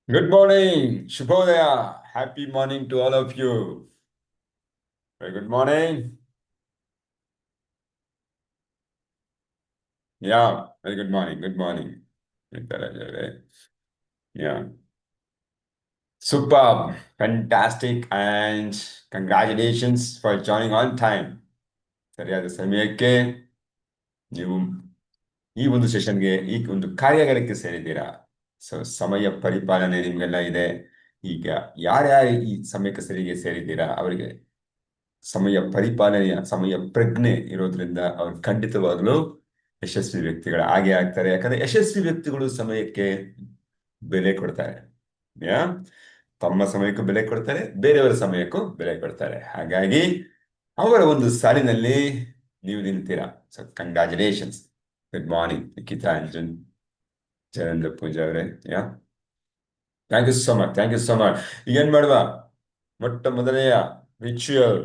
Good morning, Shubhodaya. Happy morning to all of you. Very good morning. Yeah, very good morning. Good morning. Yeah, superb, fantastic, and congratulations for joining on time. ಸರಿಯಾದ ಸಮಯಕ್ಕೆ ನೀವು ಈ ಒಂದು ಸೆಷನ್ಗೆ ಈ ಒಂದು ಕಾರ್ಯಾಗಾರಕ್ಕೆ ಸೇರಿದ್ದೀರಾ. So ಸಮಯ ಪರಿಪಾಲನೆ ನಿಮ್ಗೆಲ್ಲ ಇದೆ. ಈಗ ಯಾರ್ಯಾರು ಈ ಸಮಯಕ್ಕೆ ಸೇರಿದ್ದೀರಾ ಅವರಿಗೆ ಸಮಯ ಪರಿಪಾಲನೆಯ ಸಮಯ ಪ್ರಜ್ಞೆ ಇರೋದ್ರಿಂದ ಅವ್ರು ಖಂಡಿತವಾಗ್ಲೂ ಯಶಸ್ವಿ ವ್ಯಕ್ತಿಗಳು ಹಾಗೆ ಆಗ್ತಾರೆ. ಯಾಕಂದ್ರೆ ಯಶಸ್ವಿ ವ್ಯಕ್ತಿಗಳು ಸಮಯಕ್ಕೆ ಬೆಲೆ ಕೊಡ್ತಾರೆ. ಯಾ ತಮ್ಮ ಸಮಯಕ್ಕೂ ಬೆಲೆ ಕೊಡ್ತಾರೆ, ಬೇರೆಯವರ ಸಮಯಕ್ಕೂ ಬೆಲೆ ಕೊಡ್ತಾರೆ. ಹಾಗಾಗಿ ಅವರ ಒಂದು ಸಾಲಿನಲ್ಲಿ ನೀವು ನಿಲ್ತೀರಾ. So congratulations. Good morning Nikhita Anjan, Jayendra Pooja ಅವರೇ. Yeah thank you so much, thank you so much. ಈಗೇನ್ ಮಾಡುವ, ಮೊಟ್ಟ ಮೊದಲೆಯ ritual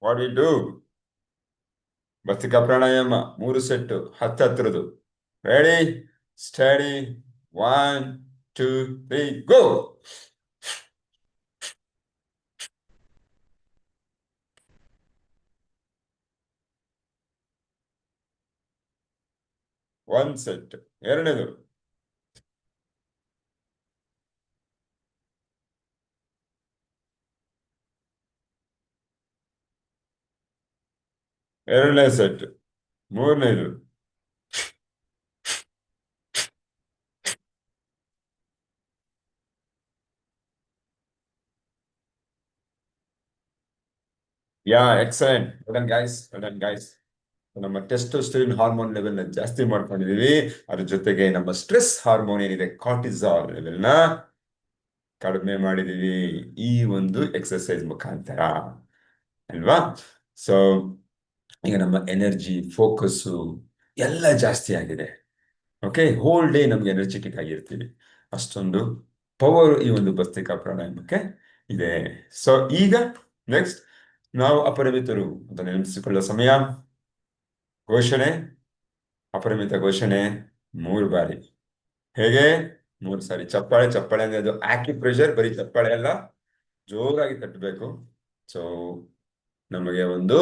what we do, bhastrika pranayama 3 set, 10 ready, steady, 1 2 3 go. ಒಂದು ಸೆಟ್, ಎರಡನೇದು, ಎರಡನೇ ಸೆಟ್, ಮೂರನೇದು, yeah excellent. Well done guys. ನಮ್ಮ ಟೆಸ್ಟೋಸ್ಟೆರೋನ್ ಹಾರ್ಮೋನ್ ಲೆವೆಲ್ ಜಾಸ್ತಿ ಮಾಡ್ಕೊಂಡಿದೀವಿ. ಅದ್ರ ಜೊತೆಗೆ ನಮ್ಮ ಸ್ಟ್ರೆಸ್ ಹಾರ್ಮೋನ್ ಏನಿದೆ ಕಾರ್ಟಿಸಾಲ್ ಲೆವೆಲ್ ನ ಕಡಿಮೆ ಮಾಡಿದೀವಿ ಈ ಒಂದು ಎಕ್ಸರ್ಸೈಸ್ ಮುಖಾಂತರ, ಅಲ್ವಾ? ಸೊ ಈಗ ನಮ್ಮ ಎನರ್ಜಿ ಫೋಕಸ್ಸು ಎಲ್ಲ ಜಾಸ್ತಿ ಆಗಿದೆ. ಓಕೆ, ಹೋಲ್ ಡೇ ನಮ್ಗೆ ಎನರ್ಜೆಟಿಕ್ ಆಗಿರ್ತೀವಿ. ಅಷ್ಟೊಂದು ಪವರ್ ಈ ಒಂದು ಭಸ್ತ್ರಿಕಾ ಪ್ರಾಣಾಯಾಮಕ್ಕೆ ಇದೆ. ಸೊ ಈಗ ನೆಕ್ಸ್ಟ್ ನಾವು ಅಪರಿಮಿತರು ಅಂತ ನೆನಪಿಸಿಕೊಳ್ಳುವ ಸಮಯ. ಘೋಷಣೆ, ಅಪರಿಮಿತ ಘೋಷಣೆ 3 ಬಾರಿ. ಹೇಗೆ? 3 ಸಾರಿ ಚಪ್ಪಾಳೆ. ಚಪ್ಪಾಳೆ ಅಂದ್ರೆ ಅದು ಆಕ್ಯುಪ್ರೆಷರ್, ಬರೀ ಚಪ್ಪಾಳೆ ಅಲ್ಲ, ಜೋರಾಗಿ ತಟ್ಟಬೇಕು. ಸೊ ನಮಗೆ ಒಂದು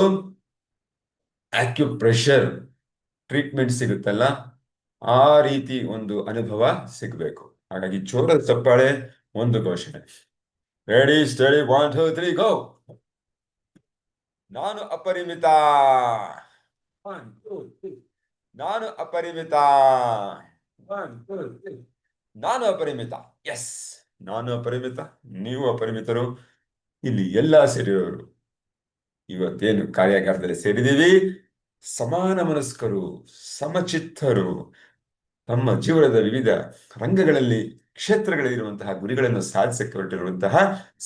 ಆಕ್ಯುಪ್ರೆಷರ್ ಟ್ರೀಟ್ಮೆಂಟ್ ಸಿಗುತ್ತಲ್ಲ, ಆ ರೀತಿ ಒಂದು ಅನುಭವ ಸಿಗಬೇಕು. ಹಾಗಾಗಿ ಜೋರದ ಚಪ್ಪಾಳೆ, ಒಂದು ಘೋಷಣೆ. ರೆಡಿ, ಸ್ಟಡಿ, 1 2 3 ಗೋ. ನಾನು ಅಪರಿಮಿತ. 1 2 3. ನಾನು ಅಪರಿಮಿತ. 1 2 3. ನಾನು ಅಪರಿಮಿತ. ಎಸ್, ನಾನು ಅಪರಿಮಿತ, ನೀವು ಅಪರಿಮಿತರು. ಇಲ್ಲಿ ಎಲ್ಲ ಸೇರಿರೋರು ಇವತ್ತೇನು ಕಾರ್ಯಾಗಾರದಲ್ಲಿ ಸೇರಿದ್ದೀವಿ, ಸಮಾನ ಮನಸ್ಕರು, ಸಮಚಿತ್ತರು, ತಮ್ಮ ಜೀವನದ ವಿವಿಧ ರಂಗಗಳಲ್ಲಿ ಕ್ಷೇತ್ರಗಳಲ್ಲಿರುವಂತಹ ಗುರಿಗಳನ್ನು ಸಾಧಿಸಕ್ಕೆ ಹೊರಟಿರುವಂತಹ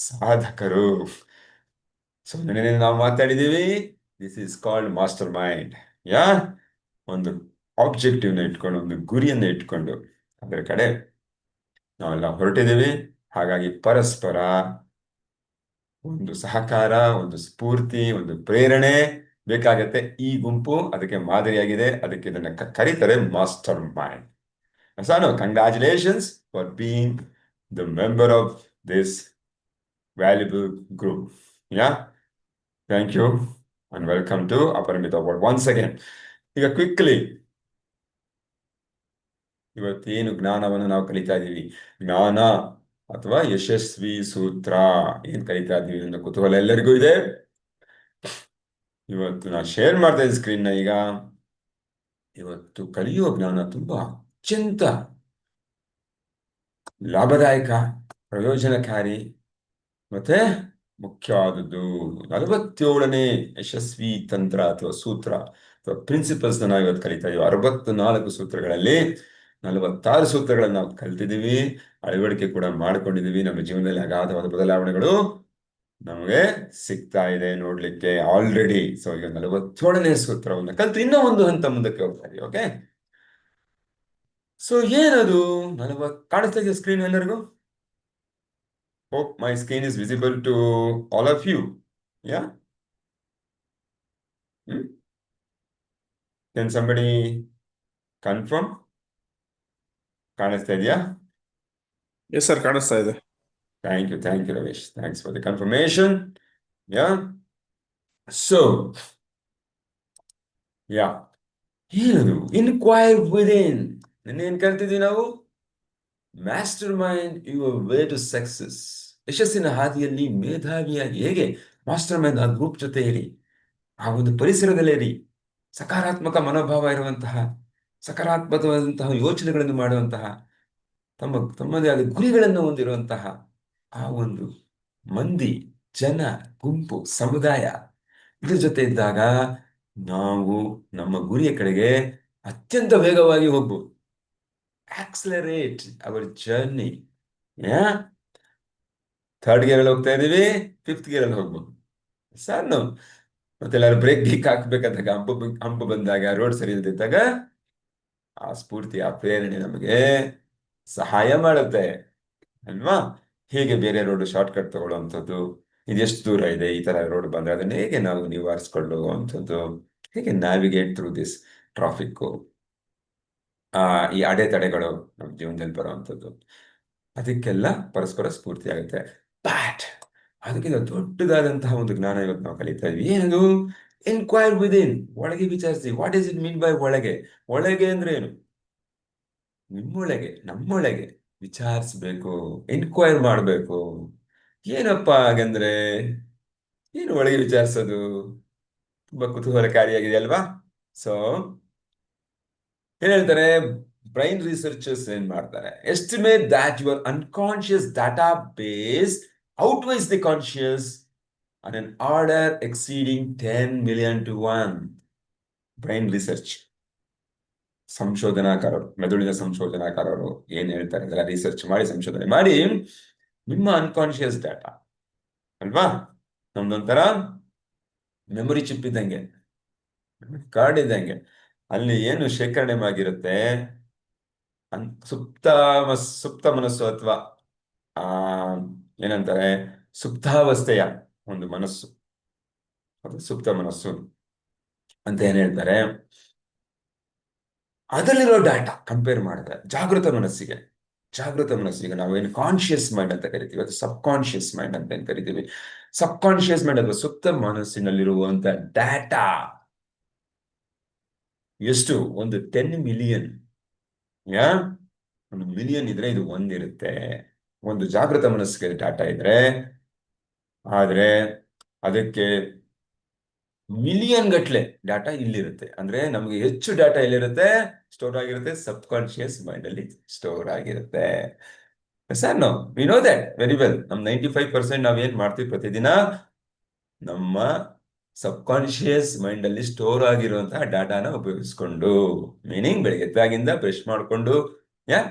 ಸಾಧಕರು. ಸೊ ನೆನ್ನೆ ನಾವು ಮಾತಾಡಿದ್ದೀವಿ, this is called mastermind. Yeah ಒಂದು ಆಬ್ಜೆಕ್ಟಿವ್ನ ಇಟ್ಕೊಂಡು, ಒಂದು ಗುರಿಯನ್ನು ಇಟ್ಕೊಂಡು ಅದರ ಕಡೆ ನಾವೆಲ್ಲ ಹೊರಟಿದ್ದೀವಿ. ಹಾಗಾಗಿ ಪರಸ್ಪರ ಒಂದು ಸಹಕಾರ, ಒಂದು ಸ್ಫೂರ್ತಿ, ಒಂದು ಪ್ರೇರಣೆ ಬೇಕಾಗತ್ತೆ. ಈ ಗುಂಪು ಅದಕ್ಕೆ ಮಾದರಿಯಾಗಿದೆ. ಅದಕ್ಕೆ ಇದನ್ನ ಕರೀತಾರೆ master mind. Sanu, congratulations for being the member of this valuable group. Yeah thank you and welcome to Aparimita world once again. ಈಗ ಕ್ವಿಕ್ಲಿ ಇವತ್ತೇನು ಜ್ಞಾನವನ್ನು ನಾವು ಕಲಿತಾ ಇದ್ದೀವಿ, ಜ್ಞಾನ ಅಥವಾ ಯಶಸ್ವಿ ಸೂತ್ರ ಏನ್ ಕಲಿತಾ ಇದ್ದೀವಿ ಅನ್ನೋ ಕುತೂಹಲ ಎಲ್ಲರಿಗೂ ಇದೆ. ಇವತ್ತು ನಾನು ಶೇರ್ ಮಾಡ್ತಾ ಇದ್ದೀನಿ ಸ್ಕ್ರೀನ್ನ. ಈಗ ಇವತ್ತು ಕಲಿಯುವ ಜ್ಞಾನ ತುಂಬಾ ಅತ್ಯಂತ ಲಾಭದಾಯಕ, ಪ್ರಯೋಜನಕಾರಿ ಮತ್ತೆ ಮುಖ್ಯವಾದದ್ದು. 47ನೇ ಯಶಸ್ವಿ ತಂತ್ರ ಅಥವಾ ಸೂತ್ರ ಅಥವಾ ಪ್ರಿನ್ಸಿಪಲ್ಸ್ ನಾವು ಇವತ್ತು ಕಲಿತಾ ಇದೀವಿ. 64 ಸೂತ್ರಗಳಲ್ಲಿ 46 ಸೂತ್ರಗಳನ್ನು ನಾವು ಕಲ್ತಿದ್ದೀವಿ, ಅಳವಡಿಕೆ ಕೂಡ ಮಾಡ್ಕೊಂಡಿದ್ದೀವಿ. ನಮ್ಮ ಜೀವನದಲ್ಲಿ ಅಗಾಧವಾದ ಬದಲಾವಣೆಗಳು ನಮಗೆ ಸಿಗ್ತಾ ಇದೆ ನೋಡ್ಲಿಕ್ಕೆ ಆಲ್ರೆಡಿ. ಸೊ ಈಗ 47ನೇ ಸೂತ್ರವನ್ನು ಕಲ್ತು ಇನ್ನೂ ಒಂದು ಹಂತ ಮುಂದಕ್ಕೆ ಹೋಗ್ತಾ ಇದೀವಿ. ಓಕೆ, ಸೊ ಏನದು 40 ಕಾಣಿಸ್ತಾ ಇದೆಯಾ ಸ್ಕ್ರೀನ್ ಎಲ್ಲರಿಗೂ? Hope my screen is visible to all of you. Yeah? Hmm? Can somebody confirm? ಕಾಣಿಸ್ತಾ ಇದೆಯಾ? ಎಸ್ ಸರ್, ಕಾಣಿಸ್ತಾ ಇದೆ. Thank you, Ramesh. Thanks for the confirmation. Yeah. So, yeah. ಏನದು ಇನ್ಕ್ವೈರ್ ವಿದಿನ್ ಏನ್ ಕರಿತಿದ್ವಿ ನಾವು? Master mind your way to success. ಯಶಸ್ಸಿನ ಹಾದಿಯಲ್ಲಿ ಮೇಧಾವಿಯಾಗಿ ಹೇಗೆ ಮಾಸ್ಟರ್ ಮೈಂಡ್ ಆ ಗ್ರೂಪ್ ಜೊತೆ ಇರಿ, ಆ ಒಂದು ಪರಿಸರದಲ್ಲೇ ಇರಿ, ಸಕಾರಾತ್ಮಕ ಮನೋಭಾವ ಇರುವಂತಹ, ಸಕಾರಾತ್ಮಕವಾದಂತಹ ಯೋಚನೆಗಳನ್ನು ಮಾಡುವಂತಹ, ತಮ್ಮದೇ ಆದ ಗುರಿಗಳನ್ನು ಹೊಂದಿರುವಂತಹ ಆ ಒಂದು ಮಂದಿ, ಜನ, ಗುಂಪು, ಸಮುದಾಯ ಇದ್ರ ಜೊತೆ ಇದ್ದಾಗ ನಾವು ನಮ್ಮ ಗುರಿಯ ಕಡೆಗೆ ಅತ್ಯಂತ ವೇಗವಾಗಿ ಹೋಗ್ಬೋದು. Accelerate our journey. Third gear ಅಲ್ಲಿ ಹೋಗ್ತಾ ಇದೀವಿ, ಫಿಫ್ತ್ ಗೇರ್ ಅಲ್ಲಿ ಹೋಗ್ಬೋದು ಸಣ್ಣ. ಮತ್ತೆಲ್ಲಾರು ಬ್ರೇಕ್ ಗೀಕ್ ಹಾಕ್ಬೇಕಾದಾಗ, ಹಂಪು ಬಂದಾಗ, ರೋಡ್ ಸರಿ ಇಲ್ದಿದ್ದಾಗ ಆ ಸ್ಫೂರ್ತಿ, ಆ ಪ್ರೇರಣೆ ನಮಗೆ ಸಹಾಯ ಮಾಡುತ್ತೆ ಅಲ್ವಾ? ಹೇಗೆ ಬೇರೆ ರೋಡ್ ಶಾರ್ಟ್ ಕಟ್ ತಗೊಳ್ಳುವಂಥದ್ದು, ಇದೆಷ್ಟು ದೂರ ಇದೆ, ಈ ತರ ರೋಡ್ ಬಂದ್ರೆ ಅದನ್ನ ಹೇಗೆ ನಾವು ನಿವಾರಿಸ್ಕೊಳ್ಳುವಂಥದ್ದು, ಹೇಗೆ ನ್ಯಾವಿಗೇಟ್ ಥ್ರೂ ದಿಸ್ ಟ್ರಾಫಿಕ್, ಈ ಅಡೆತಡೆಗಳು ನಮ್ಮ ಜೀವನದಲ್ಲಿ ಬರುವಂಥದ್ದು, ಅದಕ್ಕೆಲ್ಲ ಪರಸ್ಪರ ಸ್ಫೂರ್ತಿ ಆಗುತ್ತೆ. ಬಟ್ ಅದಕ್ಕಿಂತ ದೊಡ್ಡದಾದಂತಹ ಒಂದು ಜ್ಞಾನ ಇವತ್ತು ನಾವು ಕಲಿತಾ ಇದ್ವಿ. ಏನದು? ಎನ್ಕ್ವೈರ್ ವಿದಿನ್, ಒಳಗೆ ವಿಚಾರಿಸಿ. What is it mean by ಒಳಗೆ? ಒಳಗೆ ಅಂದ್ರೆ ಏನು? ನಿಮ್ಮೊಳಗೆ, ನಮ್ಮೊಳಗೆ ವಿಚಾರಿಸ್ಬೇಕು, ಎನ್ಕ್ವೈರ್ ಮಾಡಬೇಕು. ಏನಪ್ಪಾ ಹಾಗಂದ್ರೆ ಏನು ಒಳಗೆ ವಿಚಾರಿಸೋದು? ತುಂಬಾ ಕುತೂಹಲಕಾರಿಯಾಗಿದೆ ಅಲ್ವಾ? ಸೊ ಏನ್ ಹೇಳ್ತಾರೆ ಬ್ರೈನ್ ರಿಸರ್ಚರ್ಸ್? ಏನ್ ಮಾಡ್ತಾರೆ? Estimate that your unconscious data base outweighs the conscious on an order exceeding 10 million to 1. Brain research ಸಂಶೋಧನಾಕಾರರು, ಮೆದುಳಿನ ಸಂಶೋಧನಾಕಾರರು ಏನ್ ಹೇಳ್ತಾರೆ ಅದೆಲ್ಲ ರಿಸರ್ಚ್ ಮಾಡಿ, ಸಂಶೋಧನೆ ಮಾಡಿ, ನಿಮ್ಮ ಅನ್ಕಾನ್ಶಿಯಸ್ ಡಾಟಾ ಅಲ್ವಾ, ನಮ್ದೊಂಥರ ಮೆಮೊರಿ ಚಿಪ್ ಇದ್ದಂಗೆ, ಕಾರ್ಡ್ ಇದ್ದಂಗೆ, ಅಲ್ಲಿ ಏನು ಶೇಖರಣೆ ಆಗಿರುತ್ತೆ, ಸುಪ್ತ ಸುಪ್ತ ಮನಸ್ಸು ಅಥವಾ ಆ ಏನಂತಾರೆ ಸುಪ್ತಾವಸ್ಥೆಯ ಒಂದು ಮನಸ್ಸು, ಅದು ಸುಪ್ತ ಮನಸ್ಸು ಅಂತ ಏನ್ ಹೇಳ್ತಾರೆ. ಅದರಲ್ಲಿರೋ ಡಾಟಾ ಕಂಪೇರ್ ಮಾಡಿದ್ರೆ ಜಾಗೃತ ಮನಸ್ಸಿಗೆ ನಾವೇನು ಕಾನ್ಶಿಯಸ್ ಮೈಂಡ್ ಅಂತ ಕರಿತೀವಿ, ಅದು ಸಬ್ ಕಾನ್ಶಿಯಸ್ ಮೈಂಡ್ ಅಂತ ಏನ್ ಕರಿತೀವಿ. ಸಬ್ ಕಾನ್ಶಿಯಸ್ ಮೈಂಡ್ ಅಥವಾ ಸುಪ್ತ ಮನಸ್ಸಿನಲ್ಲಿರುವಂತ ಡಾಟಾ ಎಷ್ಟು? ಒಂದು 10 ಮಿಲಿಯನ್. ಯಾ ಒಂದು ಮಿಲಿಯನ್ ಇದ್ರೆ ಇದು ಒಂದಿರುತ್ತೆ. ಒಂದು ಜಾಗೃತ ಮನಸ್ಸಿಗೆ ಡಾಟಾ ಇದ್ರೆ, ಆದ್ರೆ ಅದಕ್ಕೆ ಮಿಲಿಯನ್ ಗಟ್ಲೆ ಡಾಟಾ ಇಲ್ಲಿರುತ್ತೆ. ಅಂದ್ರೆ ನಮಗೆ ಹೆಚ್ಚು ಡಾಟಾ ಎಲ್ಲಿರುತ್ತೆ ಸ್ಟೋರ್ ಆಗಿರುತ್ತೆ? ಸಬ್ ಕಾನ್ಶಿಯಸ್ ಮೈಂಡ್ ಅಲ್ಲಿ ಸ್ಟೋರ್ ಆಗಿರುತ್ತೆ. Sir no we know that very well. ನಮ್ 95% ನಾವೇನ್ ಮಾಡ್ತೀವಿ ಪ್ರತಿದಿನ, ನಮ್ಮ ಸಬ್ ಕಾನ್ಶಿಯಸ್ ಮೈಂಡ್ ಅಲ್ಲಿ ಸ್ಟೋರ್ ಆಗಿರುವಂತಹ ಡಾಟಾನ ಉಪಯೋಗಿಸ್ಕೊಂಡು, ಮೀನಿಂಗ್ ಬೆಳಿಗ್ಗೆ ಎದ್ದಾಗಿಂದ ಬ್ರಷ್ ಮಾಡ್ಕೊಂಡು, ಯಾ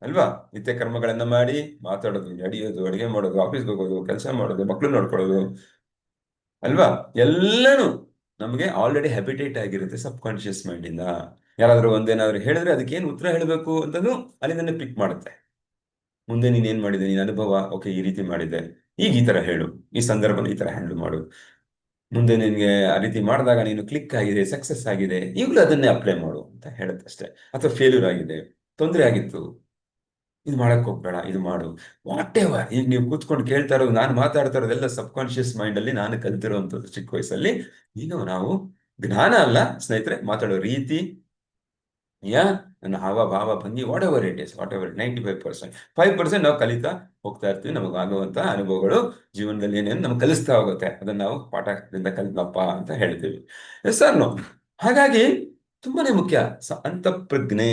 ಅಲ್ವಾ, ನಿತ್ಯ ಕರ್ಮಗಳನ್ನ ಮಾಡಿ, ಮಾತಾಡೋದು, ನಡೆಯೋದು, ಅಡಿಗೆ ಮಾಡೋದು, ಆಫೀಸ್ಗೆ ಹೋಗೋದು, ಕೆಲಸ ಮಾಡೋದು, ಮಕ್ಳು ನೋಡ್ಕೊಳ್ಳೋದು ಅಲ್ವಾ, ಎಲ್ಲನೂ ನಮಗೆ ಆಲ್ರೆಡಿ ಹ್ಯಾಬಿಟೇಟ್ ಆಗಿರುತ್ತೆ ಸಬ್ ಕಾನ್ಶಿಯಸ್ ಮೈಂಡ್ ಇಂದ. ಯಾರಾದ್ರೂ ಒಂದೇನಾದ್ರು ಹೇಳಿದ್ರೆ ಅದಕ್ಕೆ ಏನು ಉತ್ತರ ಹೇಳಬೇಕು ಅಂತಂದು ಅಲ್ಲಿಂದನೇ ಪಿಕ್ ಮಾಡುತ್ತೆ. ಮುಂದೆ ನೀನ್ ಏನ್ ಮಾಡಿದೆ, ನೀನ್ ಅನುಭವ, ಓಕೆ ಈ ರೀತಿ ಮಾಡಿದ್ದೆ, ಈಗ ಈ ತರ ಹೇಳು, ಈ ಸಂದರ್ಭನ ಈ ತರ ಹ್ಯಾಂಡಲ್ ಮಾಡು, ಮುಂದೆ ನಿನ್ಗೆ ಆ ರೀತಿ ಮಾಡಿದಾಗ ನೀನು ಕ್ಲಿಕ್ ಆಗಿದೆ, ಸಕ್ಸಸ್ ಆಗಿದೆ, ಈಗಲೂ ಅದನ್ನೇ ಅಪ್ಲೈ ಮಾಡು ಅಂತ ಹೇಳುತ್ತೆ ಅಷ್ಟೇ. ಅಥವಾ ಫೇಲ್ಯೂರ್ ಆಗಿದೆ, ತೊಂದರೆ ಆಗಿತ್ತು, ಇದು ಮಾಡಕ್ ಹೋಗ್ಬೇಡ, ಇದು ಮಾಡು, ವಾಟ್ ಎವರ್. ಈಗ ನೀವು ಕೂತ್ಕೊಂಡು ಕೇಳ್ತಾ ಇರೋದು, ನಾನು ಮಾತಾಡ್ತಾ ಇರೋದೆಲ್ಲ ಸಬ್ ಕಾನ್ಶಿಯಸ್ ಮೈಂಡ್ ಅಲ್ಲಿ ನಾನು ಕಲ್ತಿರುವಂಥದ್ದು ಚಿಕ್ಕ ವಯಸ್ಸಲ್ಲಿ. ಈಗ ನಾವು ಜ್ಞಾನ ಅಲ್ಲ ಸ್ನೇಹಿತರೆ, ಮಾತಾಡೋ ರೀತಿ, ಯಾ ನನ್ನ ಹಾವ ಭಾವ ಭಂಗಿ, ವಾಟ್ ಎವರ್ 95% ನಾವು ಕಲಿತಾ ಹೋಗ್ತಾ ಇರ್ತೀವಿ. ನಮಗಾಗುವಂತ ಅನುಭವಗಳು ಜೀವನದಲ್ಲಿ ಏನೇನು ನಮ್ಗೆ ಕಲಿಸ್ತಾ ಹೋಗುತ್ತೆ, ಅದನ್ನ ನಾವು ಪಾಠದಿಂದ ಕಲಿತಪ್ಪ ಅಂತ ಹೇಳ್ತೀವಿ. Yes sir no. ಹಾಗಾಗಿ ತುಂಬಾನೇ ಮುಖ್ಯ ಅಂತಃಪ್ರಜ್ಞೆ,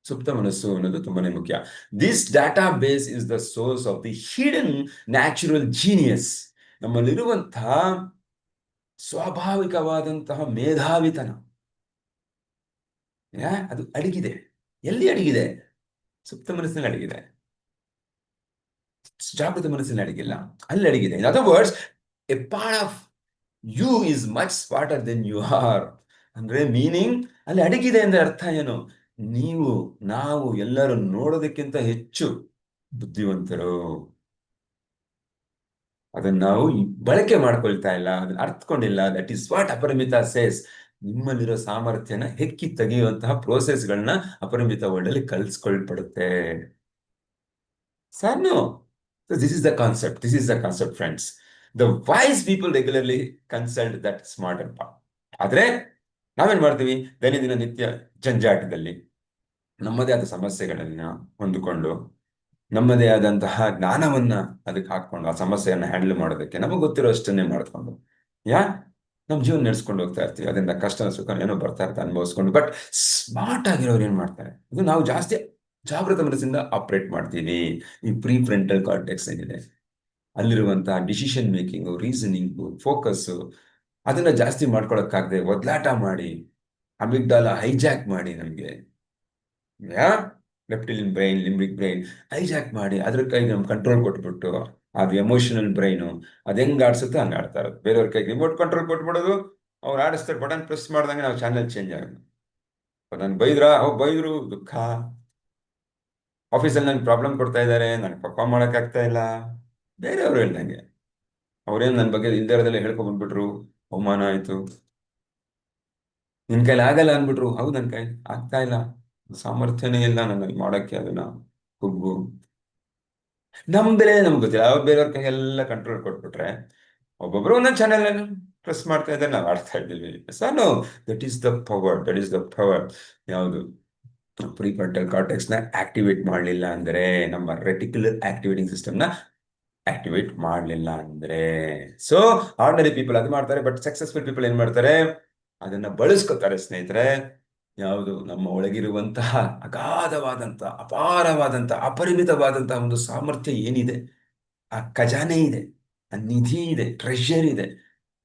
ಸುಪ್ತ ಮನಸ್ಸು ಅನ್ನೋದು ತುಂಬಾನೇ ಮುಖ್ಯ. This database is the source of the hidden natural genius. ನಮ್ಮಲ್ಲಿರುವಂತಹ ಸ್ವಾಭಾವಿಕವಾದಂತಹ ಮೇಧಾವಿತನ, ಅದು ಅಡಗಿದೆ. ಎಲ್ಲಿ ಅಡಗಿದೆ? ಸುಪ್ತ ಮನಸ್ಸಿನಲ್ಲಿ ಅಡಗಿದೆ, ಜಾಗೃತ ಮನಸ್ಸಿನಲ್ಲಿ ಅಡಗಿಲ್ಲ, ಅಲ್ಲಿ ಅಡಗಿದೆ. In other words, a part of you is much smarter than you are. ಅಂದ್ರೆ ಮೀನಿಂಗ್ ಅಲ್ಲಿ ಅಡಗಿದೆ ಅಂದ್ರೆ ಅರ್ಥ ಏನು? ನೀವು, ನಾವು ಎಲ್ಲರೂ ನೋಡೋದಕ್ಕಿಂತ ಹೆಚ್ಚು ಬುದ್ಧಿವಂತರು. ಅದನ್ನ ನಾವು ಬಳಕೆ ಮಾಡ್ಕೊಳ್ತಾ ಇಲ್ಲ, ಅದನ್ನ ಅರ್ಥಕೊಂಡಿಲ್ಲ. ದಟ್ ಈಸ್ ವಾಟ್ ಅಪರಿಮಿತ ಸೇಸ್. ನಿಮ್ಮಲ್ಲಿರೋ ಸಾಮರ್ಥ್ಯನ ಹೆಕ್ಕಿ ತೆಗೆಯುವಂತಹ ಪ್ರೋಸೆಸ್ಗಳನ್ನ ಅಪರಿಮಿತ ವರ್ಲ್ಡ್ ಕಲ್ಸ್ಕೊಳ್ಪಡುತ್ತೆ. Sir, no. This is the concept, this is the concept friends. The wise people regularly consult that smart ಅಲ್ಪ. ಆದ್ರೆ ನಾವೇನ್ ಮಾಡ್ತೀವಿ, ದೈನಂದಿನ ನಿತ್ಯ ಜಂಜಾಟದಲ್ಲಿ ನಮ್ಮದೇ ಆದ ಸಮಸ್ಯೆಗಳನ್ನ ಹೊಂದಿಕೊಂಡು, ನಮ್ಮದೇ ಆದಂತಹ ಜ್ಞಾನವನ್ನ ಅದಕ್ಕೆ ಹಾಕೊಂಡು ಆ ಸಮಸ್ಯೆಯನ್ನ ಹ್ಯಾಂಡಲ್ ಮಾಡೋದಕ್ಕೆ ನಮಗೆ ಗೊತ್ತಿರೋ ಅಷ್ಟನ್ನೇ ಮಾಡ್ಕೊಂಡು ಯಾ ನಮ್ಮ ಜೀವನ ನಡೆಸ್ಕೊಂಡು ಹೋಗ್ತಾ ಇರ್ತೀವಿ. ಅದರಿಂದ ಕಷ್ಟ ಸುಖ ಏನೋ ಬರ್ತಾ ಇರ್ತಾ ಅನುಭವಿಸ್ಕೊಂಡು. ಬಟ್ ಸ್ಮಾರ್ಟ್ ಆಗಿರೋರು ಏನ್ ಮಾಡ್ತಾರೆ, ಇದು ನಾವು ಜಾಸ್ತಿ ಜಾಗೃತ ಮನಸ್ಸಿಂದ ಆಪರೇಟ್ ಮಾಡ್ತೀವಿ. ಈ ಪ್ರೀ ಫ್ರಂಟಲ್ ಕಾರ್ಟೆಕ್ಸ್ ಏನಿದೆ, ಅಲ್ಲಿರುವಂತಹ ಡಿಸಿಷನ್ ಮೇಕಿಂಗು, ರೀಸನಿಂಗು, ಫೋಕಸ್ಸು, ಅದನ್ನ ಜಾಸ್ತಿ ಮಾಡ್ಕೊಳಕ್ಕಾಗದೆ ಒದ್ಲಾಟ ಮಾಡಿ, ಅಮಿಗ್ಡಾಲ ಹೈಜಾಕ್ ಮಾಡಿ ನಮಗೆ, ಯಾ ಲೆಫ್ಟಿಲಿನ್ ಬ್ರೈನ್, ಲಿಂಬಿಕ್ ಬ್ರೈನ್ ಹೈಜಾಕ್ ಮಾಡಿ ಅದ್ರ ಕೈಗೆ ನಮ್ಗೆ ಕಂಟ್ರೋಲ್ ಕೊಟ್ಬಿಟ್ಟು, ಅದು ಎಮೋಷನಲ್ ಬ್ರೈನು ಅದು ಹೆಂಗ್ ಆಡ್ಸುತ್ತೆ ಹಂಗೆ ಆಡ್ತಾ ಇರೋದು. ಬೇರೆಯವ್ರ ಕೈಗೆ ರಿಮೋಟ್ ಕಂಟ್ರೋಲ್ ಕೊಟ್ಬಿಡೋದು, ಅವ್ರು ಆಡಿಸ್ತಾರೆ, ಬಟನ್ ಪ್ರೆಸ್ ಮಾಡ್ದಂಗೆ ನಾವು ಚಾನಲ್ ಚೇಂಜ್ ಆಗೋದು. ನಾನು ಬೈದ್ರು ದುಃಖ. ಆಫೀಸಲ್ಲಿ ನನ್ಗೆ ಪ್ರಾಬ್ಲಮ್ ಕೊಡ್ತಾ ಇದ್ದಾರೆ, ನನಗೆ ಪರ್ಫಾರ್ಮ್ ಮಾಡೋಕ್ಕಾಗ್ತಾ ಇಲ್ಲ, ಬೇರೆಯವ್ರು ಹೇಳ್ದಂಗೆ. ಅವ್ರೇನು ನನ್ನ ಬಗ್ಗೆ ಇಲ್ದೇ ಹೇಳ್ಕೊಂಡ್ ಬಂದ್ಬಿಟ್ರು, ಅವಮಾನ ಆಯ್ತು. ನಿನ್ ಕೈಲಿ ಆಗಲ್ಲ ಅನ್ಬಿಟ್ರು, ಹೌದು ನನ್ನ ಕೈ ಆಗ್ತಾ ಇಲ್ಲ, ಸಾಮರ್ಥ್ಯನೇ ಇಲ್ಲ ನನಗೆ ಮಾಡಕ್ಕೆ ಅದನ್ನ. ಕುಗ್ಗು. ನಮ್ ಬೆಲೆ ನಮ್ಗೆ ಗೊತ್ತಿಲ್ಲ, ಅವ್ರು ಬೇರೆಯವ್ರ ಕೈಗೆಲ್ಲ ಕಂಟ್ರೋಲ್ ಕೊಟ್ಬಿಟ್ರೆ ಒಬ್ಬೊಬ್ರು ಒಂದೊಂದು ಚಾನೆಲ್ ಪ್ರೆಸ್ ಮಾಡ್ತಾ ಇದ್ದಾರೆ, ನಾವು ಆಡ್ತಾ ಇದ್ದೀವಿ. Sir, no, that is the power, that is the power. ಯಾವುದು, ಪ್ರಿಫ್ರಂಟಲ್ ಕಾರ್ಟೆಕ್ಸ್ ನ ಆಕ್ಟಿವೇಟ್ ಮಾಡಲಿಲ್ಲ ಅಂದ್ರೆ, ನಮ್ಮ ರೆಟಿಕ್ಯುಲರ್ ಆಕ್ಟಿವೇಟಿಂಗ್ ಸಿಸ್ಟಮ್ ನ ಆಕ್ಟಿವೇಟ್ ಮಾಡಲಿಲ್ಲ ಅಂದ್ರೆ, ಸೊ ಆರ್ಡಿನರಿ ಪೀಪಲ್ ಅದು ಮಾಡ್ತಾರೆ. ಬಟ್ ಸಕ್ಸಸ್ಫುಲ್ ಪೀಪಲ್ ಏನ್ ಮಾಡ್ತಾರೆ, ಅದನ್ನ ಬಳಸ್ಕೊತಾರೆ ಸ್ನೇಹಿತರೆ. ಯಾವುದು, ನಮ್ಮ ಒಳಗಿರುವಂತಹ ಅಗಾಧವಾದಂತಹ, ಅಪಾರವಾದಂತಹ, ಅಪರಿಮಿತವಾದಂತಹ ಒಂದು ಸಾಮರ್ಥ್ಯ ಏನಿದೆ, ಆ ಖಜಾನೆ ಇದೆ, ಆ ನಿಧಿ ಇದೆ, ಟ್ರೆಷರ್ ಇದೆ,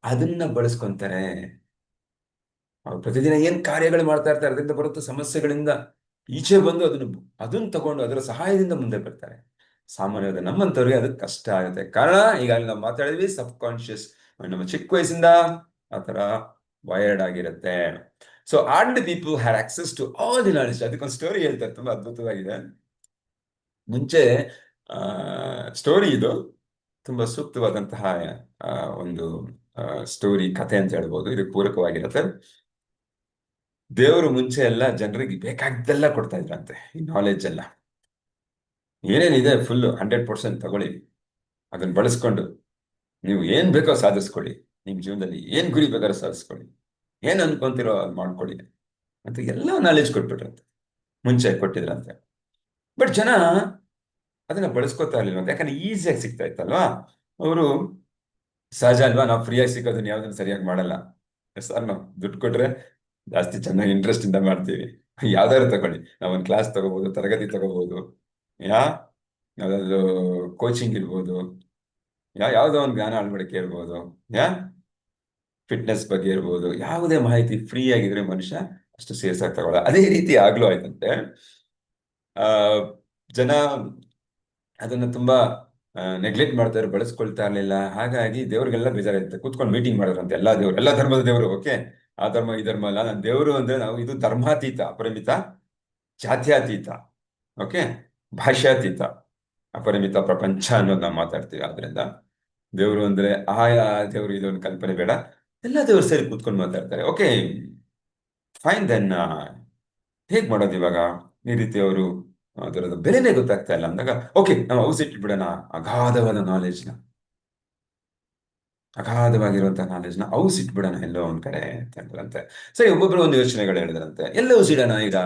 ಅದನ್ನ ಬಳಸ್ಕೊಂತಾರೆ. ಅವ್ರು ಪ್ರತಿದಿನ ಏನ್ ಕಾರ್ಯಗಳು ಮಾಡ್ತಾ ಇರ್ತಾರೆ, ಅದರಿಂದ ಬರುತ್ತ ಸಮಸ್ಯೆಗಳಿಂದ ಈಚೆ ಬಂದು ಅದನ್ನ ತಗೊಂಡು ಅದರ ಸಹಾಯದಿಂದ ಮುಂದೆ ಬರ್ತಾರೆ. ಸಾಮಾನ್ಯವಾದ ನಮ್ಮಂಥವ್ರಿಗೆ ಅದಕ್ಕೆ ಕಷ್ಟ ಆಗುತ್ತೆ. ಕಾರಣ ಈಗಾಗಲೇ ನಾವು ಮಾತಾಡಿದ್ವಿ, ಸಬ್ ಕಾನ್ಶಿಯಸ್ ನಮ್ಮ ಚಿಕ್ಕ ವಯಸ್ಸಿಂದ ಆ ಥರ ವೈರ್ಡ್ ಆಗಿರುತ್ತೆ. So old people had access to all the knowledge. ಅದಕ್ಕೊಂದು ಸ್ಟೋರಿ ಹೇಳ್ತಾರೆ, ತುಂಬಾ ಅದ್ಭುತವಾಗಿದೆ. ಮುಂಚೆ ಸ್ಟೋರಿ ಇದು ತುಂಬಾ ಸೂಕ್ತವಾದಂತಹ ಒಂದು ಸ್ಟೋರಿ, ಕಥೆ ಅಂತ ಹೇಳ್ಬೋದು. ಇದಕ್ಕೆ ಪೂರಕವಾಗಿರುತ್ತೆ. ದೇವರು ಮುಂಚೆ ಎಲ್ಲ ಜನರಿಗೆ ಬೇಕಾದ್ದೆಲ್ಲ ಕೊಡ್ತಾ ಇದ್ರಂತೆ, ಈ ನಾಲೆಜ್ ಎಲ್ಲ ಏನೇನಿದೆ ಫುಲ್ 100% ತಗೊಳ್ಳಿ, ಅದನ್ನ ಬಳಸ್ಕೊಂಡು ನೀವು ಏನ್ ಬೇಕೋ ಸಾಧಿಸ್ಕೊಳ್ಳಿ, ನಿಮ್ ಜೀವನದಲ್ಲಿ ಏನ್ ಗುರಿ ಬೇಕಾದ್ರೂ ಸಾಧಿಸ್ಕೊಳ್ಳಿ, ಏನ್ ಅನ್ಕೊಂತಿರೋ ಅದು ಮಾಡ್ಕೊಳ್ಳಿ ಅಂತ ಎಲ್ಲ ನಾಲೆಜ್ ಕೊಟ್ಬಿಟ್ರಂತೆ, ಮುಂಚೆ ಕೊಟ್ಟಿದ್ರಂತೆ. ಬಟ್ ಜನ ಅದನ್ನ ಬಳಸ್ಕೊತಾ ಇರ್ಲಿಲ್ಲ, ಯಾಕಂದ್ರೆ ಈಸಿಯಾಗಿ ಸಿಗ್ತಾ ಇತ್ತಲ್ವಾ. ಅವರು ಸಹಜ ಅಲ್ವಾ, ನಾವು ಫ್ರೀಯಾಗಿ ಸಿಗೋದನ್ನ ಯಾವ್ದನ್ನು ಸರಿಯಾಗಿ ಮಾಡಲ್ಲ. ಸರ್, ನಾವು ದುಡ್ಡು ಕೊಟ್ರೆ ಜಾಸ್ತಿ ಚೆನ್ನಾಗಿ ಇಂಟ್ರೆಸ್ಟ್ ಇಂದ ಮಾಡ್ತೀವಿ. ಯಾವ್ದಾದ್ರು ತಗೊಳ್ಳಿ, ನಾವೊಂದು ಕ್ಲಾಸ್ ತಗೋಬಹುದು, ತರಗತಿ ತಗೋಬಹುದು, ಯಾ ಯಾವ್ದಾದ್ರು ಕೋಚಿಂಗ್ ಇರ್ಬೋದು, ಯಾವ್ದೋ ಒಂದು ಜ್ಞಾನ ಅಳವಡಿಕೆ ಇರ್ಬೋದು, ಯಾ ಫಿಟ್ನೆಸ್ ಬಗ್ಗೆ ಇರ್ಬೋದು, ಯಾವುದೇ ಮಾಹಿತಿ ಫ್ರೀ ಆಗಿದ್ರೆ ಮನುಷ್ಯ ಅಷ್ಟು ಸೇರ್ಸಾಕ್ ತಗೊಳ್ಳ. ಅದೇ ರೀತಿ ಆಗ್ಲೂ ಆಯ್ತಂತೆ. ಆ ಜನ ಅದನ್ನ ತುಂಬಾ ನೆಗ್ಲೆಕ್ಟ್ ಮಾಡ್ತಾರೆ, ಬಳಸ್ಕೊಳ್ತಾ ಇರ್ಲಿಲ್ಲ. ಹಾಗಾಗಿ ದೇವ್ರಿಗೆಲ್ಲ ಬೇಜಾರಾಯ್ತು, ಕೂತ್ಕೊಂಡು ಮೀಟಿಂಗ್ ಮಾಡಿದ್ರಂತೆ ಎಲ್ಲ ದೇವ್ರು, ಎಲ್ಲ ಧರ್ಮದ ದೇವರು. ಓಕೆ, ಆ ಧರ್ಮ ಈ ಧರ್ಮ ಅಲ್ಲ, ನಾನು ದೇವರು ಅಂದ್ರೆ ನಾವು ಇದು ಧರ್ಮಾತೀತ, ಅಪರಿಮಿತ, ಜಾತ್ಯಾತೀತ, ಓಕೆ, ಭಾಷ್ಯಾತೀತ, ಅಪರಿಮಿತ ಪ್ರಪಂಚ ಅನ್ನೋದು ನಾವು ಮಾತಾಡ್ತೀವಿ. ಆದ್ರಿಂದ ದೇವರು ಅಂದ್ರೆ ಆಯಾ ದೇವರು ಇದೊಂದು ಕಲ್ಪನೆ ಬೇಡ, ಎಲ್ಲ ದೇವರು ಸೇರಿ ಕೂತ್ಕೊಂಡು ಮಾತಾಡ್ತಾರೆ. ಓಕೆ, ಫೈನ್ ದೆನ್, ಹೇಗ್ ಮಾಡೋದು ಇವಾಗ, ಈ ರೀತಿ ಅವರು ಅದರದ ಬೆಲೆನೇ ಗೊತ್ತಾಗ್ತಾ ಇಲ್ಲ ಅಂದಾಗ, ಓಕೆ ನಾವು ಔಸಿಟ್ಬಿಡೋಣ, ಅಗಾಧವಾದ ನಾಲೆಜ್ನ, ಅಗಾಧವಾಗಿರುವಂತಹ ನಾಲೆಜ್ನ ಔಸಿಟ್ಬಿಡೋಣ ಎಲ್ಲೋ ಒಂದ್ ಕಡೆ ಅಂತ ಹೇಳಿದ್ರಂತೆ. ಸರಿ, ಒಬ್ಬೊಬ್ರು ಒಂದು ಯೋಚನೆಗಳು ಹೇಳಿದ್ರಂತೆ, ಎಲ್ಲ ಔಸಿಡೋಣ ಈಗ,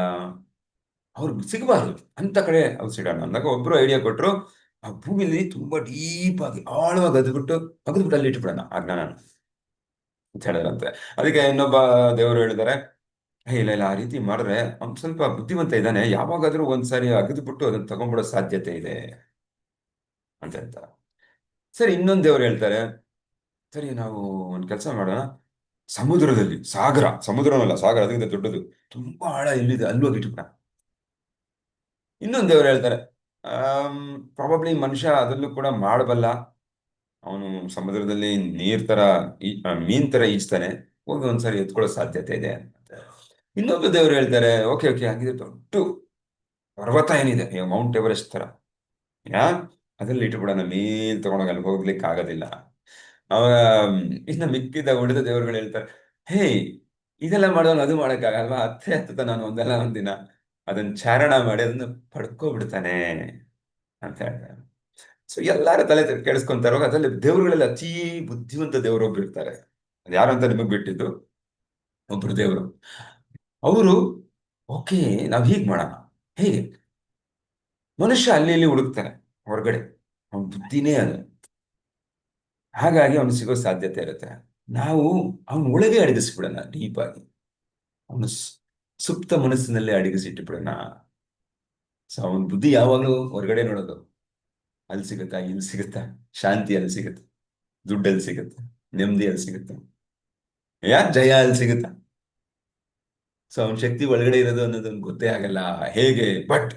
ಅವ್ರಿಗೆ ಸಿಗಬಾರ್ದು ಅಂತ ಕಡೆ ಔಸಿಡೋಣ ಅಂದಾಗ ಒಬ್ರು ಐಡಿಯಾ ಕೊಟ್ರು, ಆ ಭೂಮಿಲಿ ತುಂಬಾ ಡೀಪ್ ಆಗಿ ಆಳವಾಗಿ ಅಗದ್ಬಿಟ್ಟು ಅಲ್ಲಿ ಇಟ್ಬಿಡೋಣ ಆ ಜ್ಞಾನ ಅಂತ ಹೇಳಿದ್ರಂತೆ. ಅದಕ್ಕೆ ಇನ್ನೊಬ್ಬ ದೇವರು ಹೇಳಿದ್ದಾರೆ, ಇಲ್ಲ ಇಲ್ಲ, ಆ ರೀತಿ ಮಾಡಿದ್ರೆ ಅವ್ನು ಸ್ವಲ್ಪ ಬುದ್ಧಿವಂತ ಇದ್ದಾನೆ, ಯಾವಾಗಾದ್ರೂ ಒಂದ್ಸಾರಿ ಅಗದ್ಬಿಟ್ಟು ಅದನ್ನ ತಗೊಂಡ್ಬಿಡೋ ಸಾಧ್ಯತೆ ಇದೆ ಅಂತ ಹೇಳ್ತಾರೆ. ಸರಿ, ಇನ್ನೊಂದು ದೇವ್ರು ಹೇಳ್ತಾರೆ, ಸರಿ ನಾವು ಒಂದ್ ಕೆಲಸ ಮಾಡೋಣ, ಸಮುದ್ರದಲ್ಲಿ, ಸಮುದ್ರನಲ್ಲ ಸಾಗರ, ಅದಕ್ಕಿಂತ ದೊಡ್ಡದು, ತುಂಬಾ ಆಳ ಎಲ್ಲಿದೆ ಅಲ್ಲಿ ಹೋಗಿ ಇಟ್ಬಿಡ. ಇನ್ನೊಂದು ದೇವ್ರು ಹೇಳ್ತಾರೆ, ಪ್ರಾಬಬ್ಲಿ ಮನುಷ್ಯ ಅದನ್ನು ಕೂಡ ಮಾಡಬಲ್ಲ, ಅವನು ಸಮುದ್ರದಲ್ಲಿ ನೀರ್ ತರ ಮೀನ್ ತರ ಈಜ್ತಾನೆ, ಹೋಗಿ ಒಂದ್ಸರಿ ಎತ್ಕೊಳ್ಳೋ ಸಾಧ್ಯತೆ ಇದೆ ಅಂತ. ಇನ್ನೊಬ್ಬ ದೇವ್ರು ಹೇಳ್ತಾರೆ, ಓಕೆ ಓಕೆ, ಹಾಗಿದ್ರೆ ದೊಡ್ಡ ಪರ್ವತ ಏನಿದೆ, ಮೌಂಟ್ ಎವರೆಸ್ಟ್ ತರ, ಯಾ ಅದ್ರಲ್ಲಿ ಇಟ್ಬಿಡೋಣ, ಮೇಲ್ ತಗೊಂಡೋಗಿ ಅಲ್ಲಿ ಹೋಗ್ಲಿಕ್ಕೆ ಆಗೋದಿಲ್ಲ. ಅವಾಗ ಇನ್ನು ಮಿಕ್ಕಿದ ಉಳಿದ ದೇವರುಗಳು ಹೇಳ್ತಾರೆ, ಹೇ ಇದೆಲ್ಲ ಮಾಡೋನು ಅದು ಮಾಡೋಕ್ಕಾಗಲ್ವಾ, ಅತ್ತೆ ಹತ್ತ ನಾನು ಒಂದಲ್ಲ ಒಂದಿನ ಅದನ್ನ ಚಾರಣ ಮಾಡಿ ಅದನ್ನ ಪಡ್ಕೊಬಿಡ್ತಾನೆ ಅಂತ ಹೇಳ್ತಾರೆ. ಸೊ ಎಲ್ಲಾರು ತಲೆ ಕೆಡಿಸ್ಕೊಂತಾರೋ ಅದ್ರಲ್ಲಿ ದೇವರುಗಳೆಲ್ಲ ಅತಿ ಬುದ್ಧಿವಂತ ದೇವರೊಬ್ರು ಇರ್ತಾರೆ. ಅದು ಯಾರು ಅಂತ ನಿಮಗ್ ಬಿಟ್ಟಿದ್ದು, ಒಬ್ರು ದೇವರು. ಅವರು ಓಕೆ, ನಾವ್ ಹೀಗ್ ಮಾಡೋಣ, ಹೇಗೆ ಮನುಷ್ಯ ಅಲ್ಲಿ ಇಲ್ಲಿ ಹುಡುಕ್ತಾನೆ ಹೊರಗಡೆ, ಅವನ ಬುದ್ಧಿನೇ ಅದು, ಹಾಗಾಗಿ ಅವನು ಸಿಗೋ ಸಾಧ್ಯತೆ ಇರುತ್ತೆ. ನಾವು ಅವನ ಒಳಗೆ ಅಡಗಿಸ್ಬಿಡೋಣ ಡೀಪ್ ಆಗಿ, ಅವನು ಸುಪ್ತ ಮನಸ್ಸಿನಲ್ಲೇ ಅಡಗಿಸಿಟ್ಟುಬಿಡೋಣ. ಸೊ ಅವನ ಬುದ್ಧಿ ಯಾವಾಗಲೂ ಹೊರಗಡೆ ನೋಡೋದು, ಅಲ್ಲಿ ಸಿಗುತ್ತಾ ಇಲ್ಲಿ ಸಿಗುತ್ತಾ, ಶಾಂತಿ ಅಲ್ಲಿ ಸಿಗುತ್ತೆ, ದುಡ್ಡಲ್ಲಿ ಸಿಗುತ್ತೆ, ನೆಮ್ಮದಿ ಅಲ್ಲಿ ಸಿಗುತ್ತೆ, ಜಯ ಅಲ್ಲಿ ಸಿಗುತ್ತಾ. ಸೊ ಅವನ ಶಕ್ತಿ ಒಳಗಡೆ ಇರೋದು ಅನ್ನೋದೊಂದು ಗೊತ್ತೇ ಆಗಲ್ಲ ಹೇಗೆ. ಬಟ್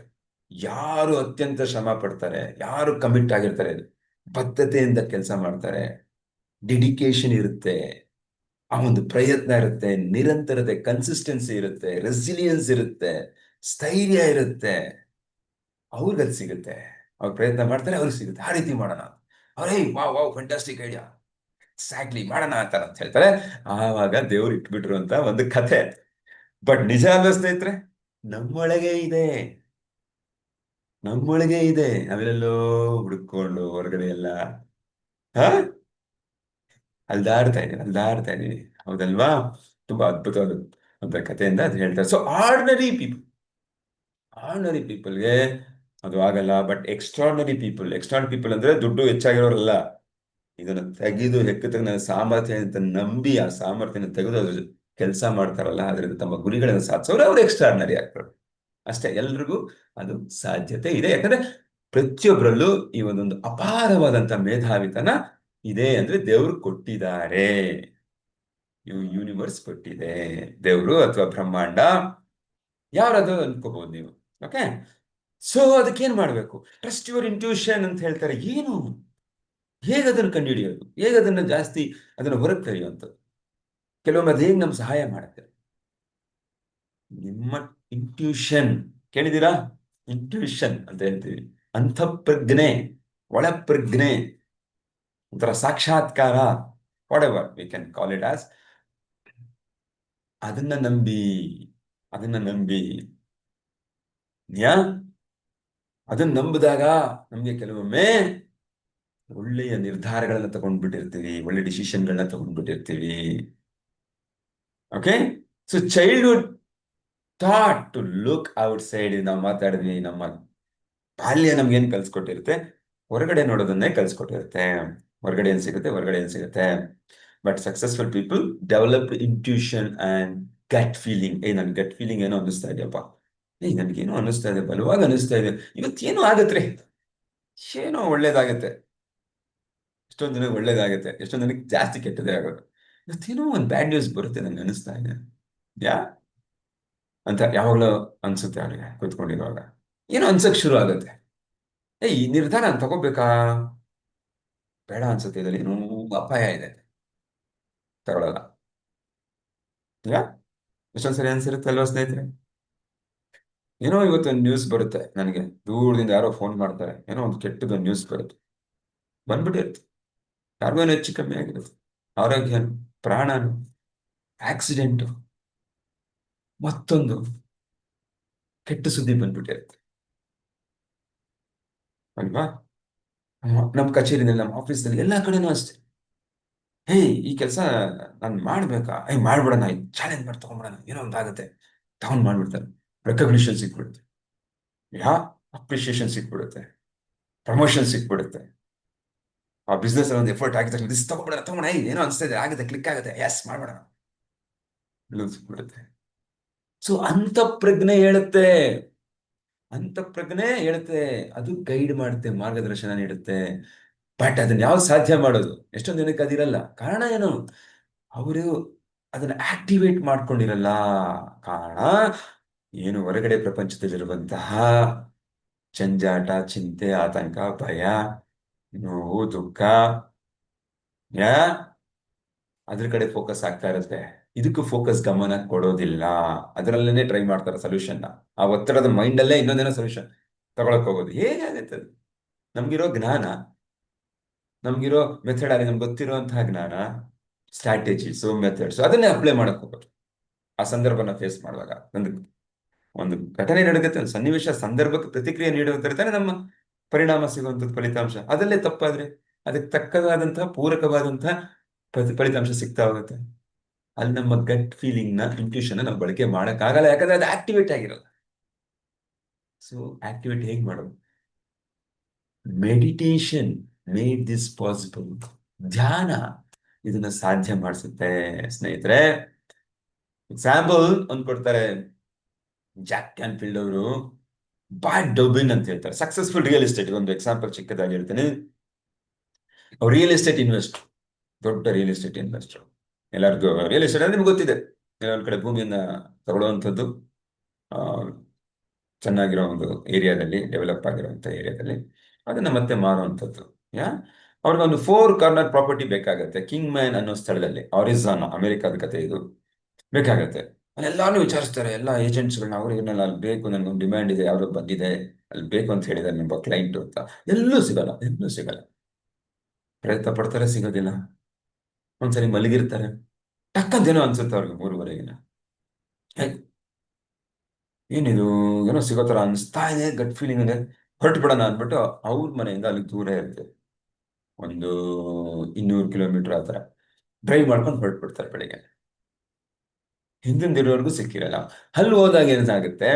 ಯಾರು ಅತ್ಯಂತ ಶ್ರಮ ಪಡ್ತಾರೆ, ಯಾರು ಕಮಿಟ್ ಆಗಿರ್ತಾರೆ, ಬದ್ಧತೆಯಿಂದ ಕೆಲಸ ಮಾಡ್ತಾರೆ, ಡೆಡಿಕೇಶನ್ ಇರುತ್ತೆ, ಆ ಒಂದು ಪ್ರಯತ್ನ ಇರುತ್ತೆ, ನಿರಂತರತೆ, ಕನ್ಸಿಸ್ಟೆನ್ಸಿ ಇರುತ್ತೆ, ರೆಸಿಲಿಯನ್ಸ್ ಇರುತ್ತೆ, ಸ್ಥೈರ್ಯ ಇರುತ್ತೆ, ಅವ್ರಿಗದು ಸಿಗುತ್ತೆ. ಅವ್ರು ಪ್ರಯತ್ನ ಮಾಡ್ತಾರೆ, ಅವ್ರಿಗೆ ಸಿಗುತ್ತೆ. ಆ ರೀತಿ ಮಾಡೋಣ, ಅವ್ರೇ wow wow fantastic idea, exactly ಮಾಡೋಣ ಅಂತ ಹೇಳ್ತಾರೆ. ಆವಾಗ ದೇವ್ರು ಇಟ್ಬಿಟ್ರು ಅಂತ ಒಂದು ಕಥೆ. ಬಟ್ ನಿಜ ಅಲ್ವಾ ಸ್ನೇಹಿತರೆ, ನಮ್ಮೊಳಗೆ ಇದೆ, ನಮ್ಮೊಳಗೆ ಇದೆ, ನಾವೆಲ್ಲೋ ಹುಡುಕೊಂಡು ಹೊರಗಡೆ ಎಲ್ಲ ಹ ಅಲ್ದಾಡ್ತಾ ಇದೀವಿ, ಹೌದಲ್ವಾ. ತುಂಬಾ ಅದ್ಭುತವಾದ ಒಂದು ಕಥೆಯಿಂದ ಅದು ಹೇಳ್ತಾರೆ. ಸೊ ಆರ್ಡಿನರಿ ಪೀಪಲ್ಗೆ ಅದು ಆಗಲ್ಲ. ಬಟ್ ಎಕ್ಸ್ಟ್ರಾರ್ಡಿನರಿ ಪೀಪಲ್ ಅಂದ್ರೆ ದುಡ್ಡು ಹೆಚ್ಚಾಗಿರೋರಲ್ಲ, ಇದನ್ನ ತೆಗೆದು ಹೆಕ್ಕ ನನ್ನ ಸಾಮರ್ಥ್ಯ ಅಂತ ನಂಬಿ ಆ ಸಾಮರ್ಥ್ಯನ ತೆಗೆದು ಅದ್ರ ಕೆಲಸ ಮಾಡ್ತಾರಲ್ಲ, ಅದರಿಂದ ತಮ್ಮ ಗುರಿಗಳನ್ನು ಸಾಧಿಸೋರು ಅವ್ರು ಎಕ್ಸ್ಟ್ರಾರ್ಡಿನರಿ ಆಗ್ತಾರೆ. ಅಷ್ಟೇ, ಎಲ್ರಿಗೂ ಅದು ಸಾಧ್ಯತೆ ಇದೆ. ಯಾಕಂದ್ರೆ ಪ್ರತಿಯೊಬ್ಬರಲ್ಲೂ ಈ ಒಂದೊಂದು ಅಪಾರವಾದಂತ ಮೇಧಾವಿತನ ಇದೆ, ಅಂದ್ರೆ ದೇವರು ಕೊಟ್ಟಿದ್ದಾರೆ, ಯೂನಿವರ್ಸ್ ಕೊಟ್ಟಿದೆ, ದೇವರು ಅಥವಾ ಬ್ರಹ್ಮಾಂಡ, ಯಾರದು ಅನ್ಕೋಬಹುದು ನೀವು. ಓಕೆ, ಸೊ ಅದಕ್ಕೇನ್ ಮಾಡ್ಬೇಕು, ಟ್ರಸ್ಟ್ ಯುವರ್ ಇಂಟ್ಯೂಷನ್ ಅಂತ ಹೇಳ್ತಾರೆ. ಏನು, ಹೇಗೆ ಅದನ್ನು ಕಂಡುಹಿಡಿಯೋದು, ಹೇಗೆ ಅದನ್ನ ಜಾಸ್ತಿ ಅದನ್ನು ಹೊರಗೆ ತೆರೆಯುವಂಥದ್ದು. ಕೆಲವೊಮ್ಮೆ ಅದು ಹೇಗೆ ನಮ್ಗೆ ಸಹಾಯ ಮಾಡುತ್ತೆ, ನಿಮ್ಮ ಇಂಟ್ಯೂಷನ್ ಕೇಳಿದೀರಾ, ಇಂಟ್ಯೂಷನ್ ಅಂತ ಹೇಳ್ತೀವಿ, ಅಂತಃಪ್ರಜ್ಞೆ, ಒಳಪ್ರಜ್ಞೆ, ಒಂಥರ ಸಾಕ್ಷಾತ್ಕಾರ, what ever we can call it as. ಅದನ್ನ ನಂಬಿ ಅದನ್ನ ನಂಬಿ ಯಾ ಅದನ್ನ ನಂಬಿದಾಗ ನಮ್ಗೆ ಕೆಲವೊಮ್ಮೆ ಒಳ್ಳೆಯ ನಿರ್ಧಾರಗಳನ್ನ ತಗೊಂಡ್ಬಿಟ್ಟಿರ್ತೀವಿ, ಒಳ್ಳೆ ಡಿಸಿಷನ್ಗಳನ್ನ ತಗೊಂಡ್ಬಿಟ್ಟಿರ್ತೀವಿ. Okay, so childhood thought to look outside, ನಾವು ಮಾತಾಡಿದ್ವಿ, ನಮ್ಮ ಬಾಲ್ಯ ನಮ್ಗೇನ್ ಕಲ್ಸ್ಕೊಟ್ಟಿರುತ್ತೆ, ಹೊರಗಡೆ ನೋಡೋದನ್ನೇ ಕಲ್ಸ್ಕೊಟ್ಟಿರುತ್ತೆ. ಹೊರಗಡೆ ಏನ್ ಸಿಗುತ್ತೆ. But successful people develop intuition and gut feeling. ನನ್ ಗಟ್ ಫೀಲಿಂಗ್ ಏನೋ ಅನ್ನಿಸ್ತಾ ಇದೆಯಪ್ಪ, ನನ್ಗೇನೋ ಅನ್ನಿಸ್ತಾ ಇದೆ, ಬಲವಾಗಿ ಅನ್ನಿಸ್ತಾ ಇದೆ, ಇವತ್ತೇನೋ ಆಗತ್ರಿ, ಏನೋ ಒಳ್ಳೇದಾಗತ್ತೆ. ಎಷ್ಟೊಂದು ಜನಕ್ಕೆ ಒಳ್ಳೇದಾಗುತ್ತೆ, ಎಷ್ಟೊಂದು ಜನಕ್ಕೆ ಜಾಸ್ತಿ ಕೆಟ್ಟದೇ ಆಗೋದು. ಇವತ್ತೇನೋ ಒಂದು ಬ್ಯಾಡ್ ನ್ಯೂಸ್ ಬರುತ್ತೆ ನಂಗೆ ಅನಿಸ್ತಾ ಇದೆ, ಯಾ ಅಂತ ಯಾವಾಗಲೂ ಅನ್ಸುತ್ತೆ ಅವನಿಗೆ ಕೂತ್ಕೊಂಡಿರುವಾಗ. ಏನೋ ಅನ್ಸಕ್ ಶುರು ಆಗುತ್ತೆ, ಈ ನಿರ್ಧಾರ ತಗೋಬೇಕಾ ಬೇಡ ಅನ್ಸುತ್ತೆ, ಇದರಲ್ಲಿ ಏನೋ ಅಪಾಯ ಇದೆ, ತಗೊಳಲ್ಲ. ಯಾ ಎಷ್ಟೊಂದ್ ಸರಿ ಅನ್ಸಿರುತ್ತೆ ಅಲ್ವಾ ಸ್ನೇಹಿತರೆ. ಏನೋ ಇವತ್ತೊಂದು ನ್ಯೂಸ್ ಬರುತ್ತೆ ನನಗೆ, ದೂರದಿಂದ ಯಾರೋ ಫೋನ್ ಮಾಡ್ತಾರೆ, ಏನೋ ಒಂದು ಕೆಟ್ಟದೊಂದು ನ್ಯೂಸ್ ಬರುತ್ತೆ, ಬಂದ್ಬಿಟ್ಟಿರುತ್ತೆ, ಯಾರಿಗೋ ಏನೋ ಹೆಚ್ಚು ಕಮ್ಮಿ ಆಗಿರುತ್ತೆ, ಆರೋಗ್ಯನು, ಪ್ರಾಣನು, ಆಕ್ಸಿಡೆಂಟು, ಮತ್ತೊಂದು ಕೆಟ್ಟ ಸುದ್ದಿ ಬಂದ್ಬಿಟ್ಟಿರುತ್ತೆ ಅಲ್ವಾ. ನಮ್ಮ ಕಚೇರಿನಲ್ಲಿ, ನಮ್ಮ ಆಫೀಸ್ನಲ್ಲಿ, ಎಲ್ಲಾ ಕಡೆನೂ ಅಷ್ಟೇ. ಹೇ, ಈ ಕೆಲಸ ನಾನು ಮಾಡ್ಬೇಕಾ, ಮಾಡ್ಬಿಡೋಣ, ಚಾಲೆಂಜ್ ಮಾಡಿ ತಗೊಂಡ್ಬಿಡೋಣ, ಏನೋ ಒಂದಾಗುತ್ತೆ, ತಗೊಂಡ್ ಮಾಡ್ಬಿಡ್ತಾರೆ. ರೆಕಗ್ನಿಷನ್ ಸಿಕ್ಬಿಡುತ್ತೆ, ಯಾ ಅಪ್ರಿಷಿಯೇಷನ್ ಸಿಕ್ಬಿಡುತ್ತೆ, ಪ್ರಮೋಷನ್ ಸಿಕ್ಬಿಡುತ್ತೆ. ಆ ಬಿಸ್ನೆಸ್ ಅಲ್ಲಿ ಒಂದು ಎಫರ್ಟ್ ಆಗಿದ ದಿಸ್ ತಗೊಂಡ್ಬಿಡೋಣ, ಏನೋ ಅನ್ಸ್ತಾ ಇದೆ, ಆಗುತ್ತೆ, ಕ್ಲಿಕ್ ಆಗುತ್ತೆ, ಎಸ್ ಮಾಡ್ಬಿಡೋಣ, ಸಿಕ್ಬಿಡುತ್ತೆ. ಸೊ ಅಂತಃಪ್ರಜ್ಞೆ ಹೇಳುತ್ತೆ, ಅದು ಗೈಡ್ ಮಾಡುತ್ತೆ, ಮಾರ್ಗದರ್ಶನ ನೀಡುತ್ತೆ. ಬಟ್ ಅದನ್ನ ಯಾವ್ದು ಸಾಧ್ಯ ಮಾಡೋದು, ಎಷ್ಟೊಂದು ಜನಕ್ಕೆ ಅದಿರಲ್ಲ. ಕಾರಣ ಏನು, ಅವರು ಅದನ್ನ ಆಕ್ಟಿವೇಟ್ ಮಾಡ್ಕೊಂಡಿರಲ್ಲ. ಕಾರಣ ಏನು, ಹೊರಗಡೆ ಪ್ರಪಂಚದಲ್ಲಿರುವಂತಹ ಜಂಜಾಟ, ಚಿಂತೆ, ಆತಂಕ, ಭಯ, ನೋವು, ದುಃಖ, ಯಾ ಅದ್ರ ಕಡೆ ಫೋಕಸ್ ಆಗ್ತಾ ಇರುತ್ತೆ. ಇದಕ್ಕೂ ಫೋಕಸ್, ಗಮನ ಕೊಡೋದಿಲ್ಲ, ಅದರಲ್ಲೇನೆ ಟ್ರೈ ಮಾಡ್ತಾರೆ ಸೊಲ್ಯೂಷನ್. ಆ ಒತ್ತಡದ ಮೈಂಡ್ ಅಲ್ಲೇ ಇನ್ನೊಂದೇನೋ ಸೊಲ್ಯೂಷನ್ ತಗೊಳಕ್ ಹೋಗೋದು. ಹೇಗಾಗುತ್ತೆ ಅದು, ನಮ್ಗಿರೋ ಜ್ಞಾನ, ನಮ್ಗಿರೋ ಮೆಥಡ್ ಆಗಿ, ನಮ್ಗೆ ಗೊತ್ತಿರುವಂತಹ ಜ್ಞಾನ, ಸ್ಟ್ರಾಟಜೀಸು, ಮೆಥಡ್ಸ್, ಅದನ್ನೇ ಅಪ್ಲೈ ಮಾಡಕ್ ಹೋಗೋದು. ಆ ಸಂದರ್ಭನ ಫೇಸ್ ಮಾಡುವಾಗ ಒಂದು ಒಂದು ಘಟನೆ ನಡೆಯುತ್ತೆ, ಒಂದು ಸನ್ನಿವೇಶ ಸಂದರ್ಭಕ್ಕೆ ಪ್ರತಿಕ್ರಿಯೆ ನೀಡುತ್ತಿರ್ತಾನೆ ನಮ್ಮ ಪರಿಣಾಮ ಸಿಗುವಂಥದ್ದು ಫಲಿತಾಂಶ. ಅದಲ್ಲೇ ತಪ್ಪಾದ್ರೆ ಅದಕ್ಕೆ ತಕ್ಕದಾದಂತಹ ಪೂರಕವಾದಂತಹ ಫಲಿತಾಂಶ ಸಿಗ್ತಾ ಹೋಗುತ್ತೆ. ಅಲ್ಲಿ ನಮ್ಮ ಗಟ್ ಫೀಲಿಂಗ್ ನ ಇಂಟ್ಯೂಷನ್ ನಾವು ಬಳಕೆ ಮಾಡಕ್ಕಾಗಲ್ಲ, ಯಾಕಂದ್ರೆ ಅದು ಆಕ್ಟಿವೇಟ್ ಆಗಿರಲ್ಲ. ಸೊ ಆಕ್ಟಿವೇಟ್ ಹೇಗೆ ಮಾಡೋದು? Meditation made this possible. ಧ್ಯಾನ ಇದನ್ನ ಸಾಧ್ಯ ಮಾಡಿಸುತ್ತೆ ಸ್ನೇಹಿತರೆ. ಎಕ್ಸಾಂಪಲ್ ಒಂದು ಕೊಡ್ತಾರೆ, ಜಾಕ್ ಕ್ಯಾನ್ಫೀಲ್ಡ್ ಅವರು ಬಾಡ್ ಡೊಬಿನ್ ಅಂತ ಹೇಳ್ತಾರೆ, ಸಕ್ಸಸ್ಫುಲ್ ರಿಯಲ್ ಎಸ್ಟೇಟ್. ಒಂದು ಎಕ್ಸಾಂಪಲ್ ಚಿಕ್ಕದಾಗಿ ಹೇಳ್ತೇನೆ. ಅವ್ರು ರಿಯಲ್ ಎಸ್ಟೇಟ್ ಇನ್ವೆಸ್ಟರ್, ದೊಡ್ಡ ರಿಯಲ್ ಎಸ್ಟೇಟ್ ಇನ್ವೆಸ್ಟರ್. ಎಲ್ಲರಿಗೂ ರಿಯಲ್ ಎಸ್ಟೇಟ್ ಅಂದ್ರೆ ನಿಮ್ಗೆ ಗೊತ್ತಿದೆ, ಒಂದ್ ಕಡೆ ಭೂಮಿಯನ್ನ ತಗೊಳ್ಳುವಂಥದ್ದು, ಆ, ಚೆನ್ನಾಗಿರೋ ಒಂದು ಏರಿಯಾದಲ್ಲಿ, ಡೆವಲಪ್ ಆಗಿರುವಂಥ ಏರಿಯಾದಲ್ಲಿ ಅದನ್ನ ಮತ್ತೆ ಮಾರುವಂಥದ್ದು. ಯಾ ಅವ್ರಿಗೊಂದು 4 ಕಾರ್ನರ್ ಪ್ರಾಪರ್ಟಿ ಬೇಕಾಗತ್ತೆ, ಕಿಂಗ್ ಮ್ಯಾನ್ ಅನ್ನೋ ಸ್ಥಳದಲ್ಲಿ, ಆರಿಜಾನಾ, ಅಮೆರಿಕಾದ ಕತೆ ಇದು. ಬೇಕಾಗತ್ತೆ. ಅಲ್ಲೆಲ್ಲಾನು ವಿಚಾರಿಸ್ತಾರೆ ಎಲ್ಲ ಏಜೆಂಟ್ಸ್ಗಳನ್ನ, ಅವ್ರಿಗೆಲ್ಲ ಅಲ್ಲಿ ಬೇಕು, ನನಗೊಂದು ಡಿಮ್ಯಾಂಡ್ ಇದೆ, ಯಾವ್ದು ಬಂದಿದೆ, ಅಲ್ಲಿ ಬೇಕು ಅಂತ ಹೇಳಿದ್ದಾರೆ ನಿಮ್ಮ ಕ್ಲೈಂಟ್ ಅಂತ. ಎಲ್ಲೂ ಸಿಗಲ್ಲ, ಎಲ್ಲೂ ಸಿಗಲ್ಲ. ಪ್ರಯತ್ನ ಪಡ್ತಾರೆ, ಸಿಗೋದಿಲ್ಲ. ಒಂದ್ಸರಿ ಮಲಗಿರ್ತಾರೆ, ಟಕ್ಕಂತೇನೋ ಅನ್ಸುತ್ತೆ ಅವ್ರಿಗೆ 3:30. ಏನಿದು, ಏನೋ ಸಿಗೋ ತರ ಅನಿಸ್ತಾ ಇದೆ, ಗಟ್ ಫೀಲಿಂಗ್ ಇದೆ, ಹೊರಟು ಬಿಡೋಣ ಅಂದ್ಬಿಟ್ಟು ಅವ್ರ ಮನೆಯಿಂದ ಅಲ್ಲಿ ದೂರ ಇರುತ್ತೆ, ಒಂದು 200 ಕಿಲೋಮೀಟರ್ ಆ ಥರ ಡ್ರೈವ್ ಮಾಡ್ಕೊಂಡು ಹೊರಟ್ಬಿಡ್ತಾರೆ ಬೆಳಿಗ್ಗೆ. ಹಿಂದಿಂದಿರೋರ್ಗೂ ಸಿಕ್ಕಿರಲ್ಲ. ಅಲ್ಲಿ ಹೋದಾಗ ಏನಾಗುತ್ತೆ,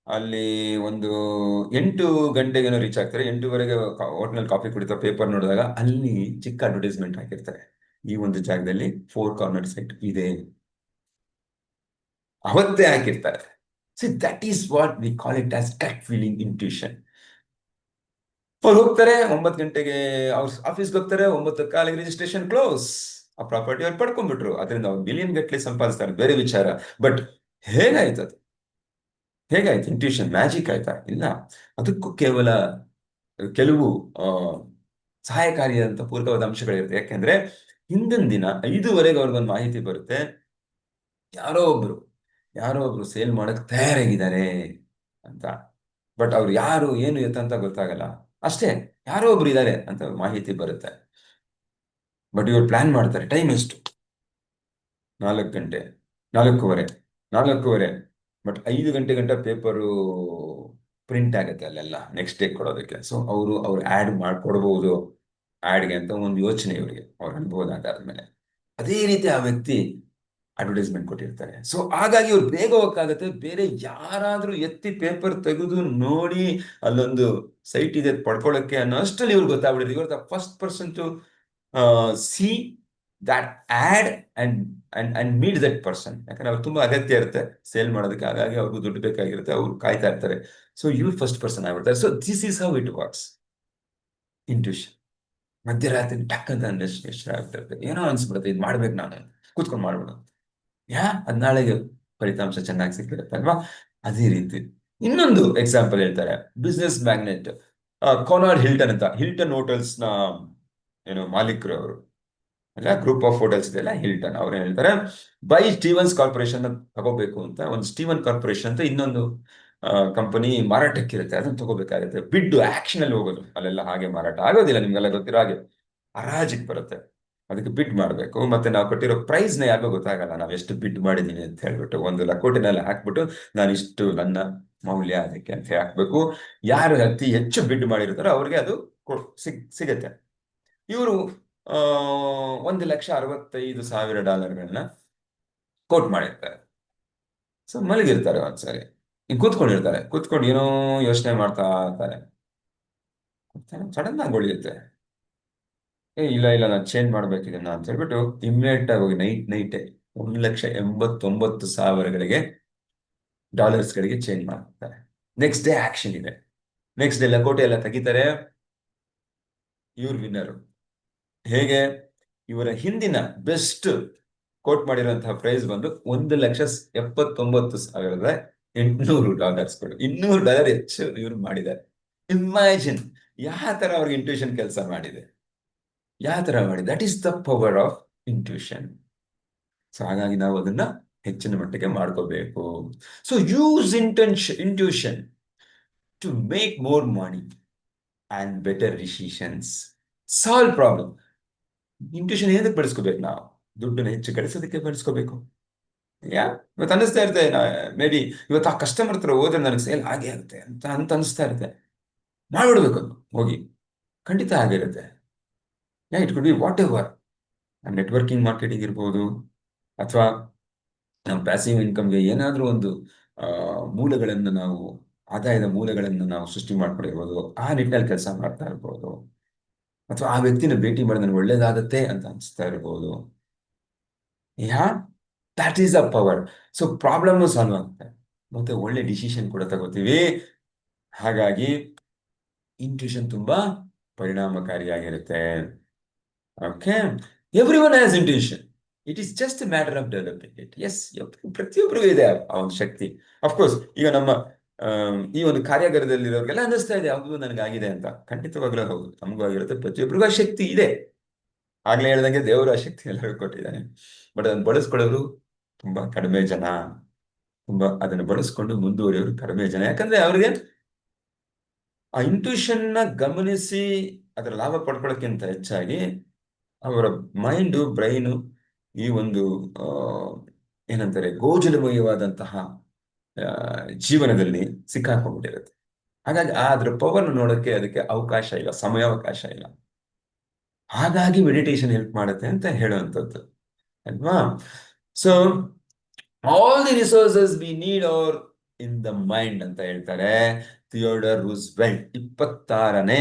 ಅಲ್ಲಿ ಒಂದು 8 ಗಂಟೆಗೇನೋ ರೀಚ್ ಆಗ್ತಾರೆ. 8:30 ಹೋಟ್ಲಲ್ಲಿ ಕಾಫಿ ಕುಡಿತಾ ಪೇಪರ್ ನೋಡಿದಾಗ ಅಲ್ಲಿ ಚಿಕ್ಕ ಅಡ್ವರ್ಟೈಸ್ಮೆಂಟ್ ಹಾಕಿರ್ತಾರೆ, ಈ ಒಂದು ಜಾಗದಲ್ಲಿ 4 ಕಾರ್ನರ್ ಸೈಟ್ ಇದೆ. ಅವತ್ತೇ ಹಾಕಿರ್ತಾರೆ. See that is what we call it as gut feeling, intuition. ಅವ್ರು ಹೋಗ್ತಾರೆ 9 ಗಂಟೆಗೆ, ಅವ್ರ ಆಫೀಸ್ಗೆ ಹೋಗ್ತಾರೆ, 9:15 ರಿಜಿಸ್ಟ್ರೇಷನ್ ಕ್ಲೋಸ್. ಆ ಪ್ರಾಪರ್ಟಿ ಅವ್ರು ಪಡ್ಕೊಂಡ್ಬಿಟ್ರು. ಅದರಿಂದ ಅವ್ರು ಬಿಲಿಯನ್ ಗಟ್ಟಲೆ ಸಂಪಾದಿಸ್ತಾರೆ, ಬೇರೆ ವಿಚಾರ. ಬಟ್ ಹೇಗಾಯ್ತು ಅದು? ಹೇಗಾಯ್ತು? ಇಂಟ್ಯೂಷನ್ ಮ್ಯಾಜಿಕ್ ಆಯ್ತಾ? ಇಲ್ಲ. ಅದಕ್ಕೂ ಕೇವಲ ಕೆಲವು ಆ ಸಹಾಯಕಾರಿಯಾದಂಥ ಪೂರಕವಾದ ಅಂಶಗಳಿರುತ್ತೆ. ಯಾಕೆಂದ್ರೆ ಹಿಂದಿನ ದಿನ 5:00ವರೆಗೆ ಅವ್ರಿಗೊಂದು ಮಾಹಿತಿ ಬರುತ್ತೆ, ಯಾರೋ ಒಬ್ರು ಸೇಲ್ ಮಾಡಕ್ ತಯಾರಾಗಿದ್ದಾರೆ ಅಂತ. ಬಟ್ ಅವ್ರು ಯಾರು, ಏನು ಎತ್ತ ಅಂತ ಗೊತ್ತಾಗಲ್ಲ. ಅಷ್ಟೇ, ಯಾರೋ ಒಬ್ರು ಇದ್ದಾರೆ ಅಂತ ಮಾಹಿತಿ ಬರುತ್ತೆ. ಬಟ್ ಇವ್ರು ಪ್ಲಾನ್ ಮಾಡ್ತಾರೆ, ಟೈಮ್ ಎಷ್ಟು? 4 ಗಂಟೆ, 4:15, 4:15. ಬಟ್ 5 ಗಂಟೆ ಗಂಟ ಪೇಪರು ಪ್ರಿಂಟ್ ಆಗುತ್ತೆ ಅಲ್ಲೆಲ್ಲ, ನೆಕ್ಸ್ಟ್ ಡೇ ಕೊಡೋದಕ್ಕೆ. ಸೊ ಅವ್ರು ಆ್ಯಡ್ ಮಾಡ್ಕೊಡ್ಬೋದು, ಆ್ಯಡ್ಗೆ ಅಂತ ಒಂದು ಯೋಚನೆ ಇವರಿಗೆ, ಅವ್ರು ಅನ್ಬೋದಾದ್ಮೇಲೆ. ಅದೇ ರೀತಿ ಆ ವ್ಯಕ್ತಿ ಅಡ್ವರ್ಟೈಸ್ಮೆಂಟ್ ಕೊಟ್ಟಿರ್ತಾರೆ. ಸೊ ಹಾಗಾಗಿ ಇವ್ರು ಬೇಗ ಹೋಗಕ್ಕಾಗತ್ತೆ. ಬೇರೆ ಯಾರಾದ್ರೂ ಎತ್ತಿ ಪೇಪರ್ ತೆಗೆದು ನೋಡಿ ಅಲ್ಲೊಂದು ಸೈಟ್ ಇದೆ ಪಡ್ಕೊಳ್ಳೋಕ್ಕೆ ಅನ್ನೋ ಅಷ್ಟರಲ್ಲಿ ಇವ್ರು ಗೊತ್ತಾಗ್ಬಿಡಿದ್ರು. ಇವ್ರ first person to see that ad and meet that person. ಯಾಕಂದ್ರೆ ಅವ್ರು ತುಂಬಾ ಅಗತ್ಯ ಇರುತ್ತೆ ಸೇಲ್ ಮಾಡೋದಕ್ಕೆ, ಹಾಗಾಗಿ ಅವ್ರಿಗೂ ದುಡ್ಡು ಬೇಕಾಗಿರುತ್ತೆ, ಅವ್ರು ಕಾಯ್ತಾ ಇರ್ತಾರೆ. ಸೊ ಇವ್ರು ಫಸ್ಟ್ ಪರ್ಸನ್ ಆಗ್ಬಿಡ್ತಾರೆ. So this is how it works, intuition. ಮಧ್ಯರಾತ್ರಿ ಟಕ್ ಅಂತ ಇಷ್ಟ ಆಗ್ತಿರುತ್ತೆ, ಏನೋ ಅನ್ಸ್ಬಿಡುತ್ತೆ, ಇದು ಮಾಡ್ಬೇಕು, ನಾನು ಕೂತ್ಕೊಂಡು ಮಾಡ್ಬಿಡೋದು. ಅದ್ ನಾಳೆಗೆ ಫಲಿತಾಂಶ ಚೆನ್ನಾಗಿ ಸಿಕ್ಕಿರುತ್ತೆ ಅಲ್ವಾ? ಅದೇ ರೀತಿ ಇನ್ನೊಂದು ಎಕ್ಸಾಂಪಲ್ ಹೇಳ್ತಾರೆ, ಬಿಸ್ನೆಸ್ ಮ್ಯಾಗ್ನೆಟ್ ಕಾನರ್ ಹಿಲ್ಟನ್ ಅಂತ. ಹಿಲ್ಟನ್ ಹೋಟೆಲ್ಸ್ ನ ಮಾಲೀಕರು ಅವರು, ಅಲ್ಲ, ಗ್ರೂಪ್ ಆಫ್ ಹೋಟೆಲ್ಸ್ ಇದೆಲ್ಲ, ಹಿಲ್ಟನ್. ಅವ್ರು ಏನ್ ಹೇಳ್ತಾರೆ, ಬೈ ಸ್ಟೀವನ್ಸ್ ಕಾರ್ಪೊರೇಷನ್ ತಗೋಬೇಕು ಅಂತ. ಒಂದು ಸ್ಟೀವನ್ ಕಾರ್ಪೊರೇಷನ್ ಅಂತ ಇನ್ನೊಂದು ಕಂಪನಿ ಮಾರಾಟಕ್ಕಿರುತ್ತೆ, ಅದನ್ನ ತಗೋಬೇಕಾಗುತ್ತೆ. ಬಿಡ್ ಆಕ್ಷನ್ ಅಲ್ಲಿ ಹೋಗೋದು, ಅಲ್ಲೆಲ್ಲ ಹಾಗೆ ಮಾರಾಟ ಆಗೋದಿಲ್ಲ, ನಿಮ್ಗೆಲ್ಲ ಗೊತ್ತಿರೋ ಹಾಗೆ ಹರಾಜಿಗೆ ಬರುತ್ತೆ. ಅದಕ್ಕೆ ಬಿಡ್ ಮಾಡಬೇಕು, ಮತ್ತೆ ನಾವು ಕೊಟ್ಟಿರೋ ಪ್ರೈಸ್ ನ ಯಾರಿಗೂ ಗೊತ್ತಾಗಲ್ಲ, ನಾವು ಎಷ್ಟು ಬಿಡ್ ಮಾಡಿದೀನಿ ಅಂತ ಹೇಳ್ಬಿಟ್ಟು. ಒಂದು ಲಕೋಟಿನಲ್ಲಿ ಹಾಕ್ಬಿಟ್ಟು ನಾನು ಇಷ್ಟು ನನ್ನ ಮೌಲ್ಯ ಅದಕ್ಕೆ ಅಂತ ಹಾಕ್ಬೇಕು. ಯಾರು ಅತಿ ಹೆಚ್ಚು ಬಿಡ್ ಮಾಡಿರ್ತಾರೋ ಅವ್ರಿಗೆ ಅದು ಸಿಗತ್ತೆ. ಇವರು $1,65,000 ಕೋಟ್ ಮಾಡಿರ್ತಾರೆ. ಸೊ ಮಲಗಿರ್ತಾರೆ ಒಂದ್ಸರಿ, ಕೂತ್ಕೊಂಡು ಏನೋ ಯೋಚನೆ ಮಾಡ್ತಾ ಇರ್ತಾರೆ. ಸಡನ್ ಆಗಿ ಹೊಳಿಯುತ್ತೆ, ಇಲ್ಲ ನಾನು ಚೇಂಜ್ ಮಾಡ್ಬೇಕಿದೆ ಅಂತ ಹೇಳ್ಬಿಟ್ಟು ಇಮ್ಮಿಡಿಯೇಟ್ ಆಗಿ ಹೋಗಿ ನೈಟೇ $1,89,000 ಚೇಂಜ್ ಮಾಡ್ತಾರೆ. ನೆಕ್ಸ್ಟ್ ಡೇ ಆಕ್ಷನ್ ಇದೆ, ನೆಕ್ಸ್ಟ್ ಡೇ ಲಕೋಟೆ ಎಲ್ಲ ತೆಗಿತಾರೆ. ಇವ್ರು ವಿನ್ನರು. ಹೇಗೆ? ಇವರ ಹಿಂದಿನ ಬೆಸ್ಟ್ ಕೋಟ್ ಮಾಡಿರುವಂತಹ ಪ್ರೈಸ್ ಬಂದು $1,79,800. $200 ಹೆಚ್ಚು ಇವ್ರು ಮಾಡಿದ್ದಾರೆ. ಇಮ್ಯಾಜಿನ್ ಯಾವ ತರ ಅವ್ರಿಗೆ ಇಂಟ್ಯೂಷನ್ ಕೆಲಸ ಮಾಡಿದೆ, ಯಾವ ತರ ಮಾಡಿದೆ. That is the power of intuition. So ಹಾಗಾಗಿ ನಾವು ಅದನ್ನ ಹೆಚ್ಚಿನ ಮಟ್ಟಿಗೆ ಮಾಡ್ಕೋಬೇಕು. So use intuition to make more money and better decisions, solve problem. Intuition ಏನಕ್ಕೆ ಬಳಸ್ಕೋಬೇಕು? ನಾವು ದುಡ್ಡನ್ನ ಹೆಚ್ಚು ಗಳಿಸೋದಕ್ಕೆ ಬಳಸ್ಕೋಬೇಕು. ಯಾ ಇವತ್ತು ಅನ್ನಿಸ್ತಾ ಇರುತ್ತೆ, ಮೇ ಬಿ ಇವತ್ತು ಆ ಕಸ್ಟಮರ್ ಹತ್ರ ಹೋದ್ರೆ ನನಗೆ ಸೇಲ್ ಆಗೇ ಆಗುತ್ತೆ ಅಂತ ಅನಿಸ್ತಾ ಇರುತ್ತೆ. ಮಾಡ್ಬಿಡ್ಬೇಕು ಅದು ಹೋಗಿ, ಖಂಡಿತ ಆಗಿರುತ್ತೆ. Yeah it could be what ever, networking marketing ಇರ್ಬೋದು, ಅಥವಾ ನಮ್ಮ ಪ್ಯಾಸಿವ್ ಇನ್ಕಮ್ಗೆ ಏನಾದರೂ ಒಂದು ಆ, ಮೂಲಗಳನ್ನು ನಾವು ಆದಾಯದ ಮೂಲಗಳನ್ನು ನಾವು ಸೃಷ್ಟಿ ಮಾಡ್ಕೊಂಡಿರ್ಬೋದು, ಆ ನಿಟ್ಟಿನಲ್ಲಿ ಕೆಲಸ ಮಾಡ್ತಾ ಇರ್ಬೋದು. ಅಥವಾ ಆ ವ್ಯಕ್ತಿನ ಭೇಟಿ ಮಾಡಿ ನನಗೆ ಒಳ್ಳೇದಾಗತ್ತೆ ಅಂತ ಅನಿಸ್ತಾ ಇರ್ಬೋದು. Yeah that is a power. So problem solve ಆಗುತ್ತೆ, ಮತ್ತೆ ಒಳ್ಳೆ ಡಿಸಿಷನ್ ಕೂಡ ತಗೋತೀವಿ. ಹಾಗಾಗಿ ಇಂಟ್ಯೂಷನ್ ತುಂಬಾ ಪರಿಣಾಮಕಾರಿಯಾಗಿರುತ್ತೆ. Okay, everyone has intuition. It is just matter of developing it. Yes, ಪ್ರತಿಯೊಬ್ಬರಿಗೂ ಇದೆ ಆ ಒಂದು ಶಕ್ತಿ. ಅಫ್ಕೋರ್ಸ್ ಈಗ ನಮ್ಮ ಈ ಒಂದು ಕಾರ್ಯಾಗಾರದಲ್ಲಿರೋರಿಗೆಲ್ಲ ಅನ್ನಿಸ್ತಾ ಇದೆ ಹೌದು ನನಗಾಗಿದೆ ಅಂತ. ಖಂಡಿತವಾಗ್ಲೂ ಹೌದು, ನಮಗೂ ಆಗಿರುತ್ತೆ, ಪ್ರತಿಯೊಬ್ಬರಿಗೂ ಆ ಶಕ್ತಿ ಇದೆ. ಆಗ್ಲೇ ಹೇಳ್ದಂಗೆ ದೇವರು ಆ ಶಕ್ತಿ ಎಲ್ಲರಿಗೂ ಕೊಟ್ಟಿದ್ದಾನೆ. ಬಟ್ ಅದನ್ನು ಬಳಸ್ಕೊಳ್ಳೋರು ತುಂಬಾ ಕಡಿಮೆ ಜನ, ತುಂಬಾ ಅದನ್ನು ಬಳಸ್ಕೊಂಡು ಮುಂದುವರಿಯೋರು ಕಡಿಮೆ ಜನ. ಯಾಕಂದ್ರೆ ಅವ್ರಿಗೆ ಆ ಇಂಟ್ಯೂಷನ್ ನ ಗಮನಿಸಿ ಅದರ ಲಾಭ ಪಡ್ಕೊಳ್ಳೋಕ್ಕಿಂತ ಹೆಚ್ಚಾಗಿ ಅವರ ಮೈಂಡು, ಬ್ರೈನು ಈ ಒಂದು ಆ, ಏನಂತಾರೆ ಗೋಜಲಮಯವಾದಂತಹ ಆ, ಜೀವನದಲ್ಲಿ ಸಿಕ್ಕಾಕೊಂಡ್ಬಿಟ್ಟಿರುತ್ತೆ. ಹಾಗಾಗಿ ಅದ್ರ ಪವರ್ ನೋಡೋಕ್ಕೆ ಅದಕ್ಕೆ ಅವಕಾಶ ಇಲ್ಲ, ಸಮಯಾವಕಾಶ ಇಲ್ಲ. ಹಾಗಾಗಿ ಮೆಡಿಟೇಷನ್ ಹೆಲ್ಪ್ ಮಾಡುತ್ತೆ ಅಂತ ಹೇಳುವಂಥದ್ದು ಅಲ್ವಾ. So all the resources we need are in the mind ಅಂತ ಹೇಳ್ತಾರೆ ಥಿಯೋಡರ್ ರೂಸ್ವೆಲ್ಟ್, 26ನೇ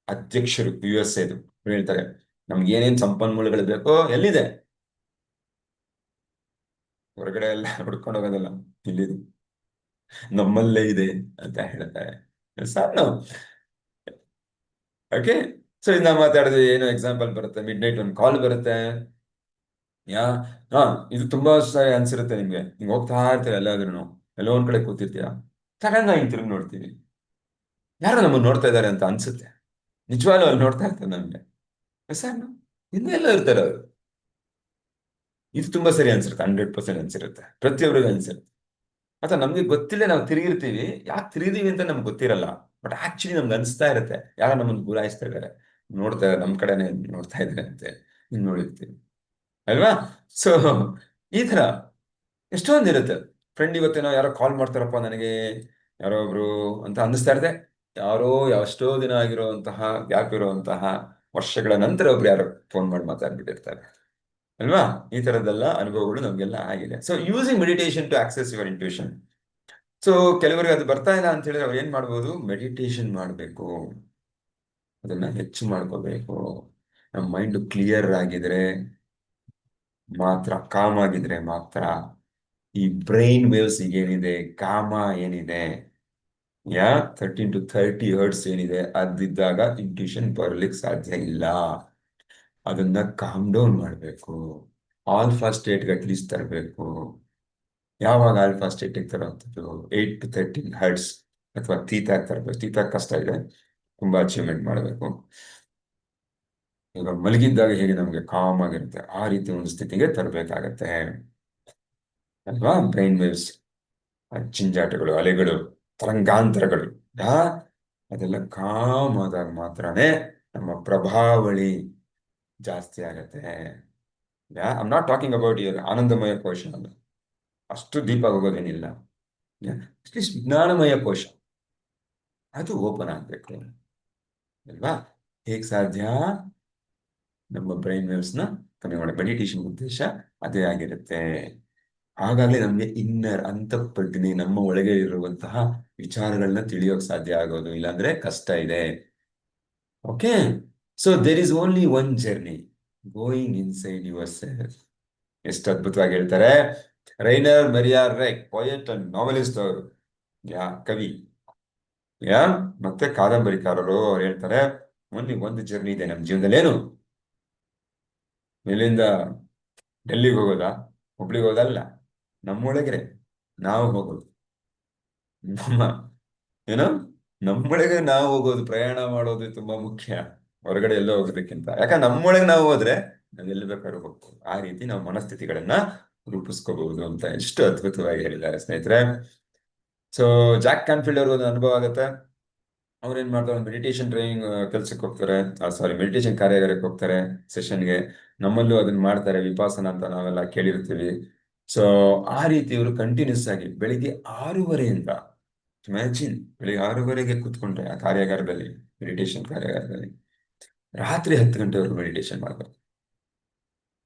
ಅಧ್ಯಕ್ಷರು USA. ಅವ್ರು ಹೇಳ್ತಾರೆ ನಮ್ಗೆ ಏನೇನ್ ಸಂಪನ್ಮೂಲಗಳು ಬೇಕೋ ಎಲ್ಲಿದೆ, ಹೊರಗಡೆ ಎಲ್ಲ ಹುಡ್ಕೊಂಡು ಹೋಗೋದಲ್ಲ, ಇಲ್ಲಿದೆ, ನಮ್ಮಲ್ಲೇ ಇದೆ ಅಂತ ಹೇಳ್ತಾರೆ. ಸಾಕು. ಓಕೆ, ಸೊ ಇದನ್ನ ಮಾತಾಡಿದ್ರೆ ಏನು ಎಕ್ಸಾಂಪಲ್ ಬರುತ್ತೆ, ಮಿಡ್ ನೈಟ್ ಒಂದು ಕಾಲ್ ಬರುತ್ತೆ. ಯಾ ಹಾ ಇದು ತುಂಬಾ ಸಾರಿ ಅನ್ಸಿರುತ್ತೆ ನಿಮ್ಗೆ. ಹಿಂಗ್ ಹೋಗ್ತಾ ಇರ್ತೀರ ಎಲ್ಲಾದ್ರೂ, ಎಲ್ಲೋ ಒಂದ್ ಕಡೆ ಕೂತಿರ್ತೀರ, ಸಡನ್ ಆಗಿ ಹಿಂಗ್ ತಿರುಗಿ ನೋಡ್ತೀವಿ, ಯಾರೋ ನಮ್ಮನ್ನ ನೋಡ್ತಾ ಇದ್ದಾರೆ ಅಂತ ಅನ್ಸುತ್ತೆ. ನಿಜವಾಗ್ಲೂ ಅಲ್ಲಿ ನೋಡ್ತಾ ಇರ್ತಾರೆ ನಮ್ಗೆ. ಸರ್ ಇನ್ನೂ ಎಲ್ಲ ಇರ್ತಾರೆ ಅವರು. ಇದು ತುಂಬಾ ಸರಿ ಅನ್ಸಿರುತ್ತೆ, 100% ಅನ್ಸಿರುತ್ತೆ, ಪ್ರತಿಯೊಬ್ಬರಿಗೂ ಅನ್ಸಿರುತ್ತೆ. ಅಥವಾ ನಮ್ಗೆ ಗೊತ್ತಿಲ್ಲ ನಾವು ತಿರುಗಿರ್ತೀವಿ, ಯಾಕೆ ತಿರುಗಿದೀವಿ ಅಂತ ನಮ್ಗೆ ಗೊತ್ತಿರಲ್ಲ. ಬಟ್ ಆಕ್ಚುಲಿ ನಮ್ಗೆ ಅನ್ಸ್ತಾ ಇರುತ್ತೆ ಯಾರೋ ನಮ್ಮನ್ನು ಗುರಾಯಿಸ್ತಾ ಇದ್ದಾರೆ, ನೋಡ್ತಾ ನಮ್ ಕಡೆನೆ ನೋಡ್ತಾ ಇದ್ದಾರೆ ಅಂತೆ, ಹಿಂಗ್ ನೋಡಿರ್ತೀವಿ ಅಲ್ವಾ. ಸೊ ಈ ತರ ಎಷ್ಟೊಂದು ಇರುತ್ತೆ. ಫ್ರೆಂಡ್ ಇವತ್ತೇನೋ ಯಾರೋ ಕಾಲ್ ಮಾಡ್ತಾರಪ್ಪ ನನಗೆ, ಯಾರೋ ಒಬ್ರು ಅಂತ ಅನ್ನಿಸ್ತಾ ಇರುತ್ತೆ. ಯಾರೋ ಎಷ್ಟೋ ದಿನ ಆಗಿರುವಂತಹ ಗ್ಯಾಪ್ ಇರುವಂತಹ ವರ್ಷಗಳ ನಂತರ ಒಬ್ರು ಯಾರೋ ಫೋನ್ ಮಾಡಿ ಮಾತಾಡ್ಬಿಟ್ಟಿರ್ತಾರೆ ಅಲ್ವಾ. ಈ ತರದ್ದೆಲ್ಲ ಅನುಭವಗಳು ನಮ್ಗೆಲ್ಲ ಆಗಿದೆ. So using meditation to access your intuition. So ಕೆಲವರಿಗೆ ಅದು ಬರ್ತಾ ಇಲ್ಲ ಅಂತ ಹೇಳಿದ್ರೆ ಅವ್ರು ಏನ್ ಮಾಡ್ಬೋದು, ಮೆಡಿಟೇಷನ್ ಮಾಡಬೇಕು, ಅದನ್ನ ಹೆಚ್ಚು ಮಾಡ್ಕೋಬೇಕು. ನಮ್ಮ ಮೈಂಡ್ ಕ್ಲಿಯರ್ ಆಗಿದ್ರೆ ಮಾತ್ರ, ಕಾಮ್ ಆಗಿದ್ರೆ ಮಾತ್ರ, ಈ ಬ್ರೈನ್ ವೇವ್ಸ್ ಏನಿದೆ, ಕಾಮ ಏನಿದೆ, ಯಾ 13 to 30 ಹರ್ಟ್ಸ್ ಏನಿದೆ, ಅದಿದ್ದಾಗ ಇಂಟ್ಯೂಷನ್ ಬರ್ಲಿಕ್ಕೆ ಸಾಧ್ಯ ಇಲ್ಲ. ಅದನ್ನ ಕಾಮ್ ಡೌನ್ ಮಾಡಬೇಕು, ಆಲ್ಫಾ ಸ್ಟೇಟ್ಗೆ ಅಟ್ಲೀಸ್ಟ್ ತರಬೇಕು. ಯಾವಾಗ ಆಲ್ಫಾ ಸ್ಟೇಟಿಗೆ ತರುವಂಥದ್ದು, 8 to 13 ಹರ್ಟ್ಸ್ ಅಥವಾ ತೀತಾಗ್ ತರಬೇಕು. ತೀತಾಗ್ ಕಷ್ಟ ಇದೆ, ತುಂಬಾ ಅಚೀವ್ಮೆಂಟ್ ಮಾಡಬೇಕು. ಈಗ ಮಲಗಿದ್ದಾಗ ಹೇಗೆ ನಮಗೆ ಕಾಮ್ ಆಗಿರುತ್ತೆ, ಆ ರೀತಿ ಒಂದು ಸ್ಥಿತಿಗೆ ತರಬೇಕಾಗತ್ತೆ ಅಲ್ವಾ. ಬ್ರೈನ್ ವೇವ್ಸ್, ಚಿಂಜಾಟಗಳು, ಅಲೆಗಳು, ತರಂಗಾಂತರಗಳು, ಯಾ ಅದೆಲ್ಲ ಕಾಮ್ ಆದಾಗ ಮಾತ್ರನೇ ನಮ್ಮ ಪ್ರಭಾವಳಿ ಜಾಸ್ತಿ ಆಗತ್ತೆ. Yeah I not talking about your ಆನಂದಮಯ ಕೋಶ ಅಲ್ಲ, ಅಷ್ಟು ದೀಪ ಹೋಗೋದೇನಿಲ್ಲ. ಅಟ್ಲೀಸ್ಟ್ ಜ್ಞಾನಮಯ ಕೋಶ ಅದು ಓಪನ್ ಆಗ್ಬೇಕು ಅಲ್ವಾ. ಹೇಗ್ ಸಾಧ್ಯ, ನಮ್ಮ ಬ್ರೈನ್ ವೇವ್ಸ್ ನ ಕಮ್ಮಿ ಮಾಡಿ. ಮೆಡಿಟೇಷನ್ ಉದ್ದೇಶ ಅದೇ ಆಗಿರುತ್ತೆ. ಹಾಗಾಗಲೇ ನಮ್ಗೆ ಇನ್ನರ್ ಅಂತಃಪ್ರಜ್ಞೆ, ನಮ್ಮ ಒಳಗೆ ಇರುವಂತಹ ವಿಚಾರಗಳನ್ನ ತಿಳಿಯೋಕ್ ಸಾಧ್ಯ ಆಗೋದು, ಇಲ್ಲಾಂದ್ರೆ ಕಷ್ಟ ಇದೆ. Okay, so there is only one journey, going inside yourself. ಎಷ್ಟು ಅದ್ಭುತವಾಗಿ ಹೇಳ್ತಾರೆ Rainer Maria Rilke, poet and novelist ಅವರು, ಯಾ ಕವಿ, ಯಾ ಮತ್ತೆ ಕಾದಂಬರಿಕಾರರು. ಅವ್ರು ಹೇಳ್ತಾರೆ ಓನ್ಲಿ ಒಂದು ಜರ್ನಿ ಇದೆ ನಮ್ಮ ಜೀವನದಲ್ಲಿ. ಏನು, ಇಲ್ಲಿಂದ ಡೆಲ್ಲಿಗೆ ಹೋಗೋದಾ, ಹುಬ್ಳಿಗೆ ಹೋಗೋದಲ್ಲ, ನಮ್ಮೊಳಗೆ ನಾವು ಹೋಗೋದು. ನಮ್ಮ ಏನೋ ನಮ್ಮೊಳಗೆ ನಾವು ಹೋಗೋದು, ಪ್ರಯಾಣ ಮಾಡೋದು ತುಂಬಾ ಮುಖ್ಯ, ಹೊರಗಡೆ ಎಲ್ಲೋ ಹೋಗೋದಕ್ಕಿಂತ. ಯಾಕಂದ್ರೆ ನಮ್ಮೊಳಗೆ ನಾವು ಹೋದ್ರೆ ನಾವು ಎಲ್ಲಿ ಬೇಕಾದ್ರೂ ಹೋಗ್ಬೋದು. ಆ ರೀತಿ ನಾವು ಮನಸ್ಥಿತಿಗಳನ್ನ ರೂಪಿಸ್ಕೋಬಹುದು ಅಂತ ಎಷ್ಟು ಅದ್ಭುತವಾಗಿ ಹೇಳಿದ್ದಾರೆ ಸ್ನೇಹಿತರೆ. ಸೊ ಜಾಕ್ ಕ್ಯಾನ್ಫೀಲ್ಡ್ ಅವ್ರಿಗೆ ಒಂದು ಅನುಭವ ಆಗುತ್ತೆ. ಅವ್ರೇನ್ ಮಾಡ್ತಾರೆ, ಮೆಡಿಟೇಷನ್ ಟ್ರೈನಿಂಗ್ ಕೆಲ್ಸಕ್ಕೆ ಹೋಗ್ತಾರೆ, ಸಾರಿ ಮೆಡಿಟೇಷನ್ ಕಾರ್ಯಾಗಾರಕ್ಕೆ ಹೋಗ್ತಾರೆ, ಸೆಷನ್ಗೆ. ನಮ್ಮಲ್ಲೂ ಅದನ್ನ ಮಾಡ್ತಾರೆ, ವಿಪಾಸನ ಅಂತ ನಾವೆಲ್ಲ ಕೇಳಿರ್ತೀವಿ. ಸೊ ಆ ರೀತಿ ಇವರು ಕಂಟಿನ್ಯೂಸ್ ಆಗಿ ಬೆಳಿಗ್ಗೆ 6:30 ಇಮ್ಯಾಜಿನ್, ಬೆಳಿಗ್ಗೆ 6:30 ಕೂತ್ಕೊಂಡ್ರೆ ಆ ಕಾರ್ಯಾಗಾರದಲ್ಲಿ, ಮೆಡಿಟೇಷನ್ ಕಾರ್ಯಾಗಾರದಲ್ಲಿ ರಾತ್ರಿ 10 ಗಂಟೆವರೆಗೂ ಮೆಡಿಟೇಷನ್ ಮಾಡಬೇಕು.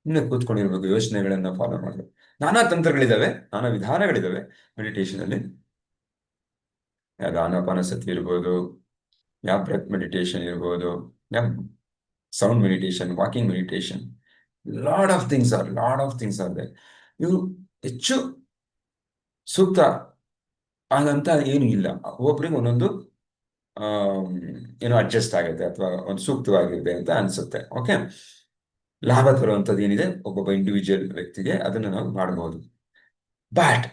ಇನ್ನು ಕೂತ್ಕೊಂಡಿರ್ಬೇಕು, ಯೋಚನೆಗಳನ್ನ ಫಾಲೋ ಮಾಡಬೇಕು. ನಾನಾ ತಂತ್ರಗಳಿದಾವೆ, ನಾನಾ ವಿಧಾನಗಳಿದಾವೆ ಮೆಡಿಟೇಷನ್ ಅಲ್ಲಿ. ಯಾವ್ದು ಆನಾಪಾನಸತಿ ಇರ್ಬೋದು, ಯಾವ ಬ್ರೆತ್ ಮೆಡಿಟೇಷನ್ ಇರ್ಬೋದು, ಯಾವ sound meditation, walking meditation, lot of things are they. ಇವು ಹೆಚ್ಚು ಸೂಕ್ತ ಹಾಗಂತ ಏನು ಇಲ್ಲ. ಒಬ್ಬರಿಗೆ ಒಂದೊಂದು ಏನೋ ಅಡ್ಜಸ್ಟ್ ಆಗುತ್ತೆ ಅಥವಾ ಒಂದು ಸೂಕ್ತವಾಗಿದೆ ಅಂತ ಅನ್ಸುತ್ತೆ. ಓಕೆ, ಲಾಭ ತರುವಂಥದ್ದು ಏನಿದೆ ಒಬ್ಬೊಬ್ಬ ಇಂಡಿವಿಜುವಲ್ ವ್ಯಕ್ತಿಗೆ ಅದನ್ನು ನಾವು ಮಾಡಬಹುದು. ಬಟ್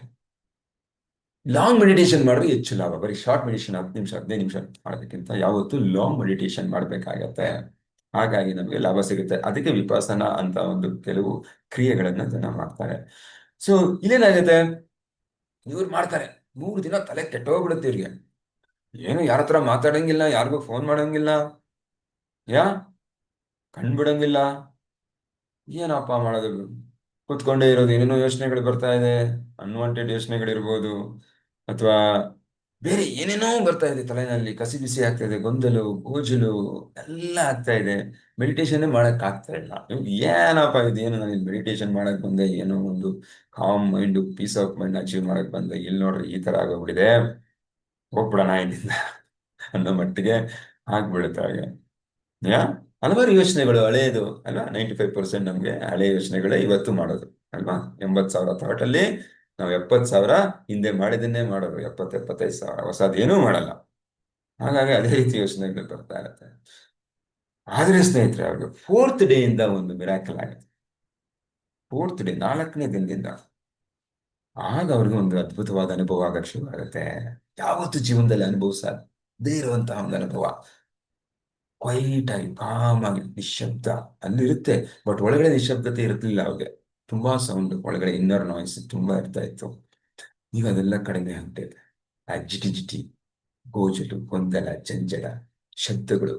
ಲಾಂಗ್ ಮೆಡಿಟೇಷನ್ ಮಾಡಿದ್ರೆ ಹೆಚ್ಚು ಲಾಭ. ಬರೀ ಶಾರ್ಟ್ ಮೆಡಿಟೇಷನ್ 10 ನಿಮಿಷ 15 ನಿಮಿಷ ಮಾಡೋದಕ್ಕಿಂತ ಯಾವತ್ತೂ ಲಾಂಗ್ ಮೆಡಿಟೇಷನ್ ಮಾಡಬೇಕಾಗತ್ತೆ. ಹಾಗಾಗಿ ನಮಗೆ ಲಾಭ ಸಿಗುತ್ತೆ. ಅದಕ್ಕೆ ವಿಪಾಸನ ಅಂತ ಒಂದು ಕೆಲವು ಕ್ರಿಯೆಗಳನ್ನ ಜನ ಮಾಡ್ತಾರೆ. ಸೊ ಇಲ್ಲೇನಾಗುತ್ತೆ, ಇವ್ರು ಮಾಡ್ತಾರೆ 3 ದಿನ ತಲೆ ಕೆಟ್ಟೋಗ್ಬಿಡುತ್ತೆ ಇವ್ರಿಗೆ. ಏನು ಯಾರ ಹತ್ರ ಮಾತಾಡಂಗಿಲ್ಲ, ಯಾರಿಗೂ ಫೋನ್ ಮಾಡಂಗಿಲ್ಲ, ಯಾ ಕಣ್ಬಿಡಂಗಿಲ್ಲ, ಏನಪ್ಪ ಮಾಡೋದು, ಕೂತ್ಕೊಂಡೇ ಇರೋದು. ಏನೇನೋ ಯೋಚನೆಗಳು ಬರ್ತಾ ಇದೆ, ಅನ್ವಾಂಟೆಡ್ ಯೋಚನೆಗಳಿರ್ಬೋದು, ಅಥವಾ ಬೇರೆ ಏನೇನೋ ಬರ್ತಾ ಇದೆ ತಲೆನಲ್ಲಿ, ಕಸಿ ಬಿಸಿ ಆಗ್ತಾ ಇದೆ, ಗೊಂದಲು ಗೋಜಲು ಎಲ್ಲ ಆಗ್ತಾ ಇದೆ. ಮೆಡಿಟೇಷನ್ ಮಾಡಕ್ ಆಗ್ತಾ ಇಲ್ಲ. ಏನಪ್ಪ ಇದು, ಏನು ನಾನು ಮೆಡಿಟೇಷನ್ ಮಾಡಕ್ ಬಂದೆ, ಏನೋ ಒಂದು calm mind, peace of mind achieve ಮಾಡಕ್ ಬಂದೆ, ಇಲ್ಲಿ ನೋಡ್ರಿ ಈ ತರ ಆಗೋಗ್ಬಿಟ್ಟಿದೆ, ಹೋಗ್ಬಿಡೋಣ ಇಲ್ಲಿಂದ ಅನ್ನೋ ಮಟ್ಟಿಗೆ ಆಗ್ಬಿಡುತ್ತೆ ಹಾಗೆ. ಯಾ ಹಲವಾರು ಯೋಚನೆಗಳು ಹಳೆಯದು ಅಲ್ವಾ. 95% ನಮ್ಗೆ ಹಳೆ ಯೋಚನೆಗಳೇ ಇವತ್ತು ಮಾಡೋದು ಅಲ್ವಾ. 80,000 ಥಾಟಲ್ಲಿ ನಾವು 70,000 ಹಿಂದೆ ಮಾಡಿದನ್ನೇ ಮಾಡೋದು, 70-75 ಸಾವಿರ ಹೊಸದೇನೂ ಮಾಡಲ್ಲ. ಹಾಗಾಗಿ ಅದೇ ರೀತಿ ಯೋಚನೆಗಳು ಬರ್ತಾ ಇರುತ್ತೆ. ಆದ್ರೆ ಸ್ನೇಹಿತರೆ, ಅವ್ರಿಗೆ 4th ಡೇ ಇಂದ ಒಂದು ಮಿರಾಕಲ್ ಆಗುತ್ತೆ. 4th ಡೇ, 4ನೇ ದಿನದಿಂದ ಆಗ ಅವ್ರಿಗೆ ಒಂದು ಅದ್ಭುತವಾದ ಅನುಭವ ಆಗಕ್ಕೆ ಶುರು ಆಗುತ್ತೆ. ಯಾವತ್ತು ಜೀವನದಲ್ಲಿ ಅನುಭವಿಸದೇ ಇರುವಂತಹ ಒಂದು ಅನುಭವ. ಕ್ವೈಟ್ ಆಗಿ, ಕಾಮ್ ಆಗಿ, ನಿಶ್ಶಬ್ದ ಅಲ್ಲಿರುತ್ತೆ. ಬಟ್ ಒಳಗಡೆ ನಿಶ್ಶಬ್ದತೆ ಇರ್ತಿಲ್ಲ ಅವ್ರಿಗೆ. ತುಂಬಾ ಸೌಂಡ್ ಒಳಗಡೆ, ಇನ್ನರ್ ನಾಯ್ಸ್ ತುಂಬಾ ಇರ್ತಾ ಇತ್ತು. ಈಗ ಅದೆಲ್ಲ ಕಡಿಮೆ ಆಗ್ತಿದೆ. ಆ ಜಿಟಿ ಜಿಟಿ, ಗೋಜಲು, ಗೊಂದಲ, ಜಂಜಲ, ಶಬ್ದಗಳು,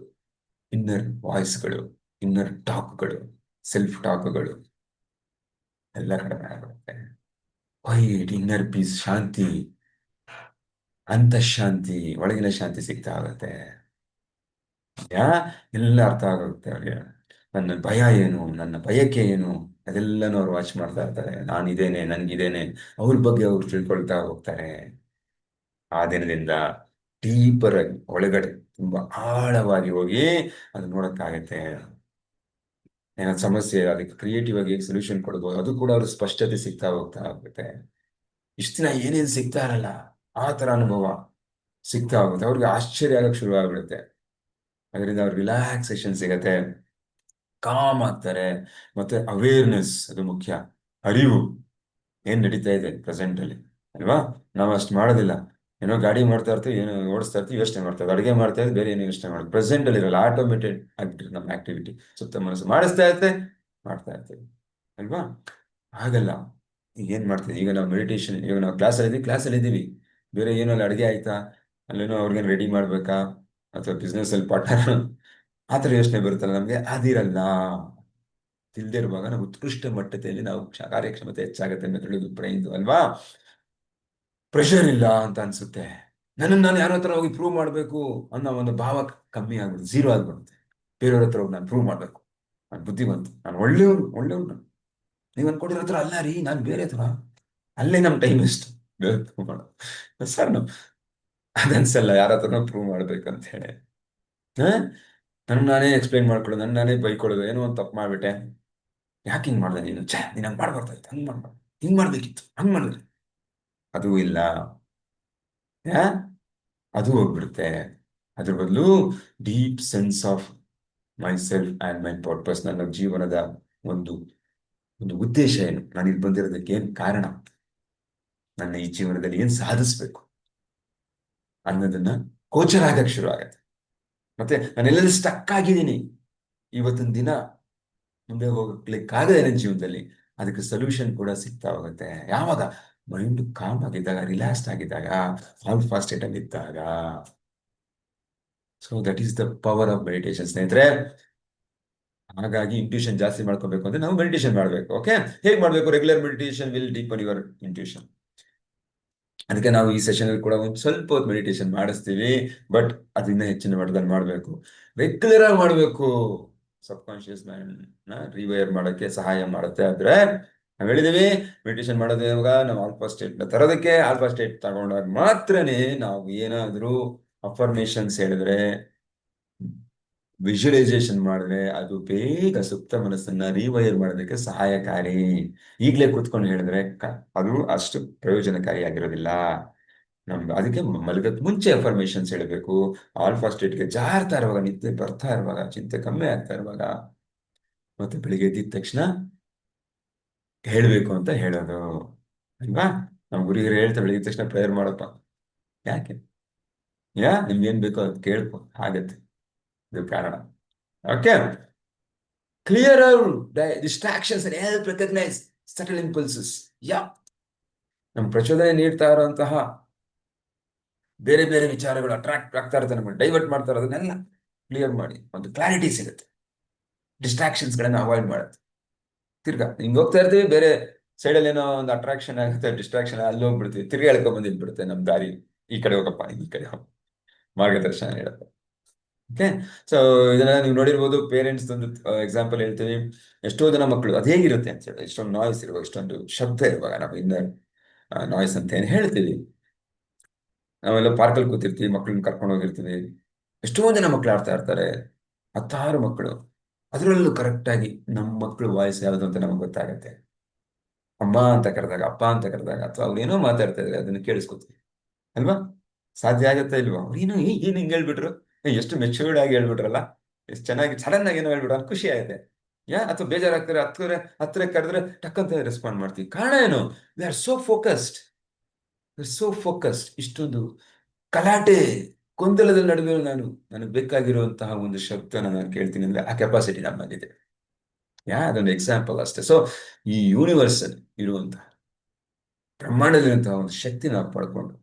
ಇನ್ನರ್ ವಾಯ್ಸ್ಗಳು, ಇನ್ನರ್ ಟಾಕ್ಗಳು, ಸೆಲ್ಫ್ ಟಾಕ್ಗಳು ಎಲ್ಲ ಕಡಿಮೆ ಆಗುತ್ತೆ. ಕ್ವೈಟ್, ಇನ್ನರ್ ಪೀಸ್, ಶಾಂತಿ, ಅಂತಃಶಾಂತಿ, ಒಳಗಿನ ಶಾಂತಿ ಸಿಗ್ತಾ ಆಗುತ್ತೆ. ಯಾ ಎಲ್ಲ ಅರ್ಥ ಆಗುತ್ತೆ ಅವ್ರಿಗೆ. ನನ್ನ ಭಯ ಏನು, ನನ್ನ ಬಯಕೆ ಏನು, ಅದೆಲ್ಲನೂ ಅವ್ರು ವಾಚ್ ಮಾಡ್ತಾ ಇರ್ತಾರೆ. ನಾನಿದ್ದೇನೆ, ನನ್ಗಿದ್ದೇನೆ, ಅವ್ರ ಬಗ್ಗೆ ಅವ್ರು ತಿಳ್ಕೊಳ್ತಾ ಹೋಗ್ತಾರೆ. ಆ ದಿನದಿಂದ ಡೀಪರ್ ಆಗಿ ಒಳಗಡೆ ತುಂಬಾ ಆಳವಾಗಿ ಹೋಗಿ ಅದು ನೋಡಕ್ಕಾಗತ್ತೆ. ಏನೋ ಸಮಸ್ಯೆ, ಅದಕ್ಕೆ ಕ್ರಿಯೇಟಿವ್ ಆಗಿ ಸೊಲ್ಯೂಷನ್ ಕೊಡ್ಬೋದು, ಅದು ಕೂಡ ಅವ್ರ ಸ್ಪಷ್ಟತೆ ಸಿಗ್ತಾ ಹೋಗ್ತಾ ಹೋಗುತ್ತೆ. ಇಷ್ಟು ದಿನ ಏನೇನು ಸಿಗ್ತಾ ಇರಲ್ಲ ಆ ತರ ಅನುಭವ ಸಿಗ್ತಾ ಹೋಗುತ್ತೆ. ಅವ್ರಿಗೆ ಆಶ್ಚರ್ಯ ಆಗಕ್ಕೆ ಶುರು ಆಗ್ಬಿಡುತ್ತೆ. ಅದರಿಂದ ಅವ್ರಿಗೆ ರಿಲ್ಯಾಕ್ಸೇಷನ್ ಸಿಗತ್ತೆ, ಕಾಮ್ ಆಗ್ತಾರೆ. ಮತ್ತೆ ಅವೇರ್ನೆಸ್, ಅದು ಮುಖ್ಯ. ಅರಿವು, ಏನ್ ನಡೀತಾ ಇದೆ ಪ್ರೆಸೆಂಟ್ ಅಲ್ಲಿ ಅಲ್ವಾ. ನಾವು ಅಷ್ಟು ಮಾಡೋದಿಲ್ಲ. ಏನೋ ಗಾಡಿ ಮಾಡ್ತಾ ಇರ್ತೀವಿ, ಏನೋ ಓಡಿಸ್ತಾ ಇರ್ತೀವಿ, ಯೋಚನೆ ಮಾಡ್ತಾ ಇರ್ತೀವಿ, ಅಡುಗೆ ಮಾಡ್ತಾ ಇರ್ತೀವಿ, ಬೇರೆ ಏನೋ ಯೋಚನೆ ಮಾಡೋದು. ಪ್ರೆಸೆಂಟ್ ಅಲ್ಲಿ ಇರಲ್ಲ, ಆಟೋಮೇಟೆಡ್ ಆಗ್ಬಿಟ್ಟಿದೆ ನಮ್ಮ ಆಕ್ಟಿವಿಟಿ. ಸುತ್ತ ಮನಸ್ಸು ಮಾಡಿಸ್ತಾ ಇರುತ್ತೆ, ಮಾಡ್ತಾ ಇರ್ತೀವಿ ಅಲ್ವಾ. ಹಾಗಲ್ಲ. ಈಗ ಏನ್ ಮಾಡ್ತೀವಿ, ಈಗ ನಾವು ಮೆಡಿಟೇಷನ್, ಈಗ ನಾವು ಕ್ಲಾಸಲ್ಲಿ ಇದ್ದೀವಿ, ಬೇರೆ ಏನೋ ಅಲ್ಲಿ ಅಡುಗೆ ಆಯ್ತಾ, ಅಲ್ಲೇನೋ ಅವ್ರಿಗೇನು ರೆಡಿ ಮಾಡ್ಬೇಕಾ, ಅಥವಾ ಬಿಸ್ನೆಸ್ ಅಲ್ಲಿ ಪಾರ್ಟ್ನರ್, ಆ ಥರ ಯೋಚನೆ ಬರುತ್ತಲ್ಲ ನಮ್ಗೆ, ಅದಿರಲ್ಲ. ತಿಳ್ದೇ ಇರುವಾಗ ನಾವು ಉತ್ಕೃಷ್ಟ ಮಟ್ಟದಲ್ಲಿ ನಾವು ಕಾರ್ಯಕ್ಷಮತೆ ಹೆಚ್ಚಾಗುತ್ತೆ ಮೆದುಳು, ಬ್ರೈನ್ ಅಲ್ವಾ. ಪ್ರೆಷರ್ ಇಲ್ಲ ಅಂತ ಅನ್ಸುತ್ತೆ. ನನ್ನನ್ನು ನಾನು ಯಾರ ಹತ್ರ ಹೋಗಿ ಪ್ರೂವ್ ಮಾಡಬೇಕು ಅನ್ನೋ ಒಂದು ಭಾವ ಕಮ್ಮಿ ಆಗ್ಬಿಡುತ್ತೆ, ಝೀರೋ ಆಗ್ಬಿಡುತ್ತೆ. ಬೇರೆಯವ್ರ ಹತ್ರ ಹೋಗಿ ನಾನು ಪ್ರೂವ್ ಮಾಡಬೇಕು, ನಾನು ಬುದ್ಧಿವಂತ, ನಾನು ಒಳ್ಳೆಯವನು. ನೀವು ಅನ್ಕೊಂಡಿರೋ ಹತ್ರ ಅಲ್ಲ ರೀ, ನಾನು ಬೇರೆ ತರ. ಅಲ್ಲೇ ನಮ್ಮ ಟೈಮ್ ಎಷ್ಟು ಪ್ರೂವ್ ಮಾಡೋದು ಸರ್. ನಾವು ಅದನ್ಸಲ್ಲ ಯಾರ ಹತ್ರ ಪ್ರೂವ್ ಮಾಡ್ಬೇಕಂತ ಹೇಳಿ. ನನ್ನ ನಾನೇ ಎಕ್ಸ್ಪ್ಲೈನ್ ಮಾಡ್ಕೊಳ್ಳೋದು, ನನ್ನ ನಾನೇ ಬೈಕೊಳ್ಳೋದು, ಏನೋ ಒಂದು ತಪ್ಪು ಮಾಡ್ಬಿಟ್ಟೆ, ಯಾಕೆ ಹಿಂಗ್ ಮಾಡ್ದೆ ನೀನು, ನೀನ್ ಹಂಗ್ ಮಾಡ್ಬಾರ್ದಾಯ್ತು, ಹಂಗ್ ಮಾಡ್ಬಾರ್ದು, ಹಿಂಗ್ ಮಾಡ್ಬೇಕಿತ್ತು, ಹಂಗ್ ಮಾಡಿದ್ರೆ ಅದು ಇಲ್ಲ. ಯಾ ಅದು ಹೋಗ್ಬಿಡುತ್ತೆ. ಅದ್ರ ಬದಲು deep sense of my self and my purpose, ನನ್ನ ಜೀವನದ ಒಂದು ಒಂದು ಉದ್ದೇಶ ಏನು, ನಾನು ಇಲ್ಲಿ ಬಂದಿರೋದಕ್ಕೆ ಏನ್ ಕಾರಣ, ನನ್ನ ಈ ಜೀವನದಲ್ಲಿ ಏನ್ ಸಾಧಿಸ್ಬೇಕು ಅನ್ನೋದನ್ನ ಗೋಚರ ಆಗಕ್ಕೆ ಶುರು ಆಗತ್ತೆ. ಮತ್ತೆ ನಾನೆಲ್ಲರೂ ಸ್ಟಕ್ ಆಗಿದ್ದೀನಿ, ಇವತ್ತಿನ ದಿನ ಮುಂದೆ ಹೋಗ್ಲಿಕ್ಕಾಗದೆ ನನ್ನ ಜೀವನದಲ್ಲಿ, ಅದಕ್ಕೆ ಸೊಲ್ಯೂಷನ್ ಕೂಡ ಸಿಗ್ತಾ ಹೋಗುತ್ತೆ. ಯಾವಾಗ ಮೈಂಡ್ ಕಾಮ್ ಆಗಿದ್ದಾಗ, ರಿಲ್ಯಾಕ್ಸ್ಡ್ ಆಗಿದ್ದಾಗ, ಆಲ್ಫಾ ಸ್ಟೇಟ್ ಅಲ್ಲಿ ಇದ್ದಾಗ. So that is the power of meditation ಸ್ನೇಹಿತರೆ. ಹಾಗಾಗಿ ಇಂಟ್ಯೂಷನ್ ಜಾಸ್ತಿ ಮಾಡ್ಕೋಬೇಕು ಅಂದ್ರೆ ನಾವು ಮೆಡಿಟೇಷನ್ ಮಾಡಬೇಕು. ಓಕೆ, ಹೇಗೆ ಮಾಡಬೇಕು? Regular meditation will deepen your intuition. ಅದಕ್ಕೆ ನಾವು ಈ ಸೆಷನ್ ಕೂಡ ಒಂದು ಸ್ವಲ್ಪ ಹೊತ್ತು ಮೆಡಿಟೇಷನ್ ಮಾಡಿಸ್ತೀವಿ. ಬಟ್ ಅದನ್ನ ಹೆಚ್ಚಿನ ಮಟ್ಟದಲ್ಲಿ ಮಾಡಬೇಕು, ರೆಗ್ಯುಲರ್ ಆಗಿ ಮಾಡಬೇಕು. ಸಬ್ ಕಾನ್ಶಿಯಸ್ ಮೈಂಡ್ ನ ರಿವೈರ್ ಮಾಡೋಕ್ಕೆ ಸಹಾಯ ಮಾಡುತ್ತೆ. ಆದ್ರೆ ನಾವು ಹೇಳಿದೀವಿ, ಮೆಡಿಟೇಷನ್ ಮಾಡೋದು ಯಾವಾಗ? ನಾವು ಆಲ್ಫಾ ಸ್ಟೇಟ್ ನ ತರೋದಕ್ಕೆ. ಆಲ್ಫಾ ಸ್ಟೇಟ್ ತಗೊಂಡಾಗ ಮಾತ್ರನೇ ನಾವು ಏನಾದ್ರೂ ಅಫರ್ಮೇಶನ್ಸ್ ಹೇಳಿದ್ರೆ, ವಿಜುವಲೈಸೇಷನ್ ಮಾಡಿದ್ರೆ ಅದು ಬೇಗ ಸುಪ್ತ ಮನಸ್ಸನ್ನ ರಿವೈರ್ ಮಾಡೋದಕ್ಕೆ ಸಹಾಯಕಾರಿ. ಈಗಲೇ ಕೂತ್ಕೊಂಡು ಹೇಳಿದ್ರೆ ಅದು ಅಷ್ಟು ಪ್ರಯೋಜನಕಾರಿಯಾಗಿರೋದಿಲ್ಲ. ನಮ್ದು ಅದಕ್ಕೆ ಮಲಗಕ್ಕೆ ಮುಂಚೆ ಅಫರ್ಮೇಶನ್ಸ್ ಹೇಳಬೇಕು. ಆಲ್ಫಾ ಸ್ಟೇಟ್ಗೆ ಜಾರ್ತಾ ಇರುವಾಗ, ನಿದ್ದೆ ಬರ್ತಾ ಇರುವಾಗ, ಚಿಂತೆ ಕಮ್ಮಿ ಆಗ್ತಾ ಇರುವಾಗ, ಮತ್ತೆ ಬೆಳಿಗ್ಗೆ ಎದ್ದಿದ ತಕ್ಷಣ ಹೇಳ್ಬೇಕು ಅಂತ ಹೇಳೋದು ಅಲ್ವಾ? ನಮ್ಮ ಗುರುಗಿರು ಹೇಳ್ತಾರೆ, ಬೆಳಿಗ್ಗೆ ಎದ್ದ ತಕ್ಷಣ ಪ್ರೇಯರ್ ಮಾಡಪ್ಪ. ಯಾಕೆ? ನಿಮ್ಗೇನ್ ಬೇಕೋ ಅದು ಕೇಳ್ಕೊ, ಆಗತ್ತೆ. ಇದು ಕಾರಣ. Okay, clear distractions and help recognise subtle impulses. Yeah ನಮ್ ಪ್ರಚೋದನೆ ನೀಡ್ತಾ ಇರುವಂತಹ ಬೇರೆ ಬೇರೆ ವಿಚಾರಗಳು ಅಟ್ರಾಕ್ಟ್ ಆಗ್ತಾ ಇರುತ್ತೆ, ನಮಗೆ ಡೈವರ್ಟ್ ಮಾಡ್ತಾ ಇರೋದನ್ನೆಲ್ಲ ಕ್ಲಿಯರ್ ಮಾಡಿ ಒಂದು ಕ್ಲಾರಿಟಿ ಸಿಗುತ್ತೆ. ಡಿಸ್ಟ್ರಾಕ್ಷನ್ಸ್ ಗಳನ್ನ ಅವಾಯ್ಡ್ ಮಾಡುತ್ತೆ. ತಿರ್ಗಾ ಹಿಂಗ್ ಹೋಗ್ತಾ ಇರ್ತೀವಿ, ಬೇರೆ ಸೈಡಲ್ಲಿ ಏನೋ ಒಂದು ಅಟ್ರಾಕ್ಷನ್ ಆಗುತ್ತೆ, ಡಿಸ್ಟ್ರಾಕ್ಷನ್, ಅಲ್ಲಿ ಹೋಗ್ಬಿಡ್ತೀವಿ, ತಿರ್ಗಾ ಎಳ್ಕೊಂಡ್ ಬಂದಿಟ್ಬಿಡುತ್ತೆ ನಮ್ ದಾರಿ. ಈ ಕಡೆ ಹೋಗಪ್ಪ, ಈ ಕಡೆ ಹೋಗ, ಮಾರ್ಗದರ್ಶನ ಹೇಳುತ್ತೆ. ಓಕೆ, ಸೊ ಇದನ್ನ ನೀವು ನೋಡಿರ್ಬೋದು. ಪೇರೆಂಟ್ಸ್ ಒಂದು ಎಕ್ಸಾಂಪಲ್ ಹೇಳ್ತೀವಿ. ಎಷ್ಟೋ ಜನ ಮಕ್ಕಳು ಅದು ಹೇಗಿರುತ್ತೆ ಅಂತ ಹೇಳಿ, ಇಷ್ಟೊಂದು ನಾಯ್ಸ್ ಇರುವಾಗ, ಇಷ್ಟೊಂದು ಶಬ್ದ ಇರುವಾಗ ನಾವು ಇನ್ನರ್ ನಾಯ್ಸ್ ಅಂತ ಏನು ಹೇಳ್ತೀವಿ. ನಾವೆಲ್ಲ ಪಾರ್ಕಲ್ಲಿ ಕೂತಿರ್ತೀವಿ, ಮಕ್ಳನ್ನ ಕರ್ಕೊಂಡು ಹೋಗಿರ್ತೀವಿ, ಎಷ್ಟೋ ಜನ ಮಕ್ಳು ಆಡ್ತಾ ಇರ್ತಾರೆ, 10 ಮಕ್ಕಳು. ಅದರಲ್ಲೂ ಕರೆಕ್ಟಾಗಿ ನಮ್ಮ ಮಕ್ಕಳು ವಾಯ್ಸ್ ಯಾವುದು ಅಂತ ನಮಗೆ ಗೊತ್ತಾಗತ್ತೆ. ಅಮ್ಮ ಅಂತ ಕರೆದಾಗ, ಅಪ್ಪ ಅಂತ ಕರೆದಾಗ, ಅಥವಾ ಅವ್ರು ಏನೋ ಮಾತಾಡ್ತಾ ಇದ್ರೆ ಅದನ್ನ ಕೇಳಿಸ್ಕೊತೀವಿ ಅಲ್ವಾ? ಸಾಧ್ಯ ಆಗತ್ತಾ ಇಲ್ವಾ? ಅವ್ರು ಏನೋ ಏನ್ ಹಿಂಗ್ ಹೇಳ್ಬಿಟ್ರು, ಎಷ್ಟು ಮೆಚೂರ್ಡ್ ಆಗಿ ಹೇಳ್ಬಿಟ್ರಲ್ಲ, ಎಷ್ಟು ಚೆನ್ನಾಗಿ ಸಡನ್ ಆಗಿ ಏನೋ ಹೇಳ್ಬಿಟ್ರು, ಅದು ಖುಷಿ ಆಗುತ್ತೆ. ಅಥವಾ ಬೇಜಾರಾಗ್ತಾರೆ, ಹತ್ರ ಕರೆದ್ರೆ ಟಕ್ಕಂತ ರೆಸ್ಪಾಂಡ್ ಮಾಡ್ತೀವಿ. ಕಾರಣ ಏನು? We are so focused. ಇಷ್ಟೊಂದು ಗಲಾಟೆ ಗೊಂದಲದ ನಡುವೆ ನನಗೆ ಬೇಕಾಗಿರುವಂತಹ ಒಂದು ಶಬ್ದನ ನಾನು ಕೇಳ್ತೀನಿ ಅಂದ್ರೆ ಆ ಕೆಪಾಸಿಟಿ ನಮ್ಮಲ್ಲಿದೆ. ಅದೊಂದು ಎಕ್ಸಾಂಪಲ್ ಅಷ್ಟೇ. ಸೊ ಈ ಯೂನಿವರ್ಸಲ್ ಇರುವಂತಹ, ಬ್ರಹ್ಮಾಂಡದಲ್ಲಿರುವಂತಹ ಒಂದು ಶಕ್ತಿ ನಾವು ಪಡ್ಕೊಂಡು,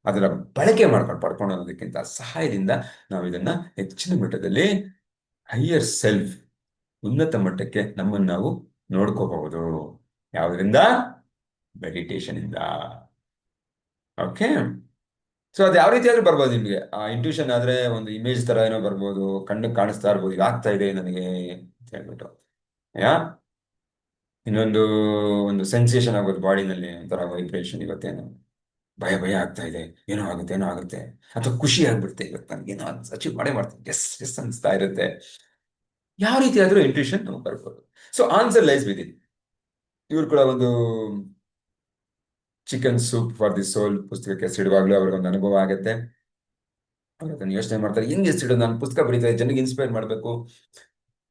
ಅದರ ಬಳಕೆ ಪಡ್ಕೊಂಡು ಅನ್ನೋದಕ್ಕಿಂತ ಸಹಾಯದಿಂದ ನಾವು ಇದನ್ನ ಹೆಚ್ಚಿನ ಮಟ್ಟದಲ್ಲಿ ಹೈಯರ್ ಸೆಲ್ಫ್, ಉನ್ನತ ಮಟ್ಟಕ್ಕೆ ನಮ್ಮನ್ನು ನಾವು ನೋಡ್ಕೋಬಹುದು. ಯಾವುದರಿಂದ? ಮೆಡಿಟೇಷನ್ ಇಂದ. ಓಕೆ, ಸೊ ಅದು ಯಾವ ರೀತಿ ಆದ್ರೂ ಬರ್ಬೋದು ನಿಮ್ಗೆ. ಆ ಇಂಟ್ಯೂಷನ್ ಆದ್ರೆ ಒಂದು ಇಮೇಜ್ ತರ ಏನೋ ಬರ್ಬೋದು, ಕಣ್ಣು ಕಾಣಿಸ್ತಾ ಇರ್ಬೋದು, ಇದು ಆಗ್ತಾ ಇದೆ ನನಗೆ ಅಂತ ಹೇಳ್ಬಿಟ್ಟು. ಯಾ ಇನ್ನೊಂದು ಒಂದು ಸೆನ್ಸೇಷನ್ ಆಗೋದು ಬಾಡಿನಲ್ಲಿ, ಒಂಥರ ವೈಬ್ರೇಷನ್. ಇವತ್ತೇನು ಭಯ ಭಯ ಆಗ್ತಾ ಇದೆ, ಏನೋ ಆಗುತ್ತೆ, ಅಥವಾ ಖುಷಿ ಆಗ್ಬಿಡುತ್ತೆ, ಇವತ್ತು ನನಗೇನೋ ಅಚೀವ್ ಮಾಡ್ತೀನಿ, ಎಸ್ ಎಸ್ ಅನ್ಸ್ತಾ ಇರುತ್ತೆ. ಯಾವ ರೀತಿ ಆದ್ರೂ ಇಂಟ್ಯೂಷನ್ ನಮ್ಗೆ ಬರ್ಬೋದು. So answer lies with it. ಇವ್ರು ಕೂಡ ಒಂದು ಚಿಕನ್ ಸೂಪ್ ಫಾರ್ ದಿ ಸೋಲ್ ಪುಸ್ತಕಕ್ಕೆ ಸಿಡುವಾಗ್ಲೂ ಅವ್ರಿಗೊಂದು ಅನುಭವ ಆಗುತ್ತೆ. ಅವ್ರು ಅದನ್ನು ಯೋಚನೆ ಮಾಡ್ತಾರೆ, ಹೆಂಗ್ ಹೆಸರಿಡೋದು? ನಾನು ಪುಸ್ತಕ ಬರೀತಾ ಜನರಿಗೆ ಇನ್ಸ್ಪೈರ್ ಮಾಡಬೇಕು,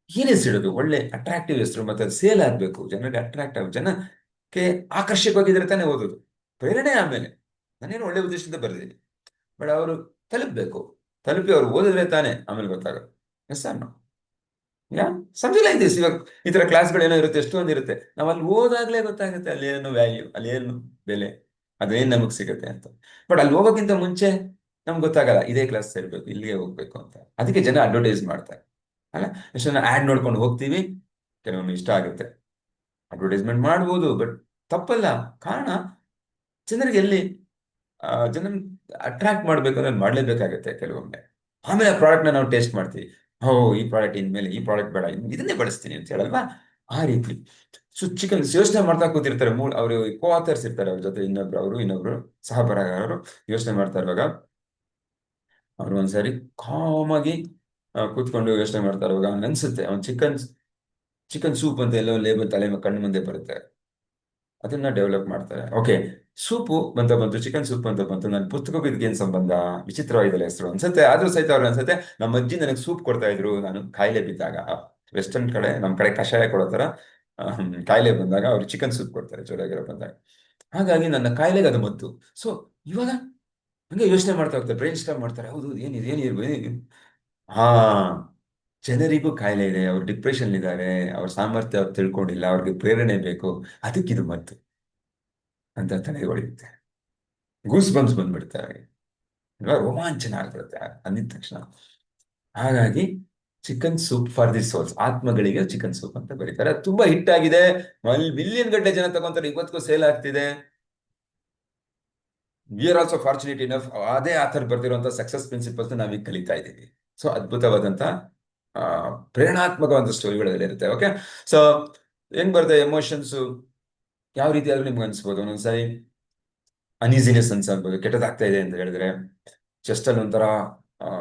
ಏನ್ ಹೆಸರಿಡೋದು? ಒಳ್ಳೆ ಅಟ್ರಾಕ್ಟಿವ್ ಹೆಸರು, ಮತ್ತೆ ಅದು ಸೇಲ್ ಆಗ್ಬೇಕು, ಜನರಿಗೆ ಅಟ್ರಾಕ್ಟ್ ಆಗ, ಜನಕ್ಕೆ ಆಕರ್ಷಕವಾಗಿದ್ರೆ ತಾನೇ ಓದೋದು. ಪ್ರೇರಣೆ ಆಮೇಲೆ, ನಾನೇನು ಒಳ್ಳೆ ಉದ್ದೇಶದಿಂದ ಬರೆದಿದ್ದೀನಿ, ಬಟ್ ಅವರು ತಲುಪಬೇಕು, ತಲುಪಿ ಅವ್ರು ಓದಿದ್ರೆ ತಾನೇ ಆಮೇಲೆ ಗೊತ್ತಾಗೋದು. ಎಸ್ ಅನ್ನು ಯಾ ಸಮಥಿಂಗ್ ಲೈಕ್ ದಿಸ್. ಇವಾಗ ಈ ತರ ಕ್ಲಾಸ್ಗಳು ಏನೋ ಇರುತ್ತೆ, ಎಷ್ಟೊಂದು ಇರುತ್ತೆ, ನಾವು ಅಲ್ಲಿ ಹೋದಾಗ್ಲೇ ಗೊತ್ತಾಗುತ್ತೆ ಅಲ್ಲಿ ಏನು ವ್ಯಾಲ್ಯೂ, ಅಲ್ಲಿ ಏನು ಬೆಲೆ, ಅದೇನ್ ನಮಗ್ ಸಿಗುತ್ತೆ ಅಂತ. ಬಟ್ ಅಲ್ಲಿ ಹೋಗೋಕ್ಕಿಂತ ಮುಂಚೆ ನಮ್ಗೆ ಗೊತ್ತಾಗಲ್ಲ ಇದೇ ಕ್ಲಾಸ್ ಸೇರ್ಬೇಕು, ಇಲ್ಲಿಗೆ ಹೋಗ್ಬೇಕು ಅಂತ. ಅದಕ್ಕೆ ಜನ ಅಡ್ವರ್ಟೈಸ್ ಮಾಡ್ತಾರೆ ಅಲ್ಲ. ಎಷ್ಟು ಜನ ಆಡ್ ನೋಡ್ಕೊಂಡು ಹೋಗ್ತೀವಿ, ಕೆಲವೊಮ್ಮೆ ಇಷ್ಟ ಆಗುತ್ತೆ, ಅಡ್ವರ್ಟೈಸ್ಮೆಂಟ್ ಮಾಡ್ಬೋದು, ಬಟ್ ತಪ್ಪಲ್ಲ. ಕಾರಣ ಜನರಿಗೆ ಎಲ್ಲಿ ಜನ ಅಟ್ರಾಕ್ಟ್ ಮಾಡ್ಬೇಕು ಅಂದ್ರೆ ಮಾಡ್ಲೇಬೇಕಾಗತ್ತೆ ಕೆಲವೊಮ್ಮೆ. ಆಮೇಲೆ ಆ ಪ್ರಾಡಕ್ಟ್ ನಾವು ಟೇಸ್ಟ್ ಮಾಡ್ತೀವಿ. ಈ ಪ್ರಾಡಕ್ಟ್ ಇನ್ಮೇಲೆ ಈ ಪ್ರಾಡಕ್ಟ್ ಬೇಡ, ಇದನ್ನೇ ಬಳಸ್ತೀನಿ ಅಂತ ಹೇಳಲ್ವಾ? ಆ ರೀತಿ. ಸೊ ಚಿಕನ್ ಯೋಚನೆ ಮಾಡ್ತಾ ಕೂತಿರ್ತಾರೆ, ಅವರು ಕೋ ಆಥರ್ಸ್ ಇರ್ತಾರೆ, ಅವ್ರ ಜೊತೆ ಇನ್ನೊಬ್ರು ಸಹ ಬರಹಗಾರರು ಯೋಚನೆ ಮಾಡ್ತಾ ಇರುವಾಗ, ಅವ್ರು ಒಂದ್ಸರಿ ಕಾಮಾಗಿ ಕೂತ್ಕೊಂಡು ಯೋಚನೆ ಮಾಡ್ತಾ ಇರುವಾಗ ಅವ್ನಿಗೆ ಅನ್ಸುತ್ತೆ, ಅವ್ನು ಚಿಕನ್ ಸೂಪ್ ಅಂತ ಎಲ್ಲೋ ಲೇಬಲ್ ತಲೆ ಕಣ್ಣು ಮುಂದೆ ಬರುತ್ತೆ. ಅದನ್ನ ಡೆವಲಪ್ ಮಾಡ್ತಾರೆ. ಓಕೆ, ಸೂಪು ಬಂತು, ಚಿಕನ್ ಸೂಪ್ ಅಂತ ಬಂತು, ನನ್ನ ಪುಸ್ತಕಕ್ಕೂ ಇದಕ್ಕೇನು ಸಂಬಂಧ? ವಿಚಿತ್ರವಾಗಿದೆಲ್ಲ ಹೆಸರು ಅನ್ಸುತ್ತೆ. ಆದ್ರೂ ಸಹಿತ ಅವ್ರು ಅನ್ಸುತ್ತೆ, ನಮ್ಮ ಅಜ್ಜಿ ನನಗೆ ಸೂಪ್ ಕೊಡ್ತಾ ಇದ್ರು ನಾನು ಕಾಯಿಲೆ ಬಿದ್ದಾಗ. ವೆಸ್ಟರ್ನ್ ಕಡೆ, ನಮ್ಮ ಕಡೆ ಕಷಾಯ ಕೊಡೋ ಥರ, ಕಾಯಿಲೆ ಬಂದಾಗ ಅವ್ರು ಚಿಕನ್ ಸೂಪ್ ಕೊಡ್ತಾರೆ, ಜ್ವರ ಬಂದಾಗ. ಹಾಗಾಗಿ ನನ್ನ ಕಾಯಿಲೆಗೆ ಅದು ಮದ್ದು. ಸೊ ಇವಾಗ ಹಂಗೆ ಯೋಚನೆ ಮಾಡ್ತಾ ಹೋಗ್ತಾರೆ, ಬ್ರೈನ್ ಸ್ಟಾರ್ಮ್ ಮಾಡ್ತಾರೆ. ಹೌದು, ಏನಿರ್ಬೋದು. ಹಾ, ಜನರಿಗೂ ಕಾಯಿಲೆ ಇದೆ, ಅವ್ರು ಡಿಪ್ರೆಷನ್ ಇದ್ದಾರೆ, ಅವ್ರ ಸಾಮರ್ಥ್ಯ ಅವ್ರು ತಿಳ್ಕೊಂಡಿಲ್ಲ, ಅವ್ರಿಗೆ ಪ್ರೇರಣೆ ಬೇಕು, ಅದಕ್ಕಿದು ಮದ್ದು ಅಂತ ತಲೆಗೆ ಹೊಳೆಯುತ್ತೆ. ಗೂಸ್ ಬಂಪ್ಸ್ ಬಂದ್ಬಿಡ್ತಾರೆ, ರೋಮಾಂಚನ ಆಗ್ಬಿಡುತ್ತೆ ಅಂದಿದ ತಕ್ಷಣ. ಹಾಗಾಗಿ chicken soup for the souls, ಆತ್ಮಗಳಿಗೆ ಚಿಕನ್ ಸೂಪ್ ಅಂತ ಬರೀತಾರೆ. ಅದು ತುಂಬಾ ಹಿಟ್ ಆಗಿದೆ, ಮಿಲಿಯನ್ ಗಟ್ಟಲೆ ಜನ ತಗೊಂತಾರೆ, ಇವತ್ತಿಗೂ ಸೇಲ್ ಆಗ್ತಿದೆ. We are also fortunate enough ಅದೇ ಆಥರ್ ಬರ್ತಿರುವಂತ ಸಕ್ಸಸ್ ಪ್ರಿನ್ಸಿಪಲ್ಸ್ ನಾವೀಗ ಕಲಿತಾ ಇದ್ದೀವಿ. ಸೊ ಅದ್ಭುತವಾದಂತ ಆ ಪ್ರೇರಣಾತ್ಮಕವಾದ ಸ್ಟೋರಿಗಳೆಲ್ಲ ಇರುತ್ತೆ. ಓಕೆ, ಸೊ ಹೆಂಗ್ ಬರುತ್ತೆ ಎಮೋಷನ್ಸ್, ಯಾವ ರೀತಿ ಆದ್ರೂ ನಿಮ್ಗೆ ಅನ್ಸ್ಬೋದು. ಒಂದೊಂದ್ಸರಿ ಅನ್ಈಸಿನೆಸ್ ಅನ್ಸಬಹುದು, ಕೆಟ್ಟದಾಗ್ತಾ ಇದೆ ಅಂತ ಹೇಳಿದ್ರೆ, ಚೆಸ್ಟ್ ಅಲ್ಲಿ ಒಂಥರ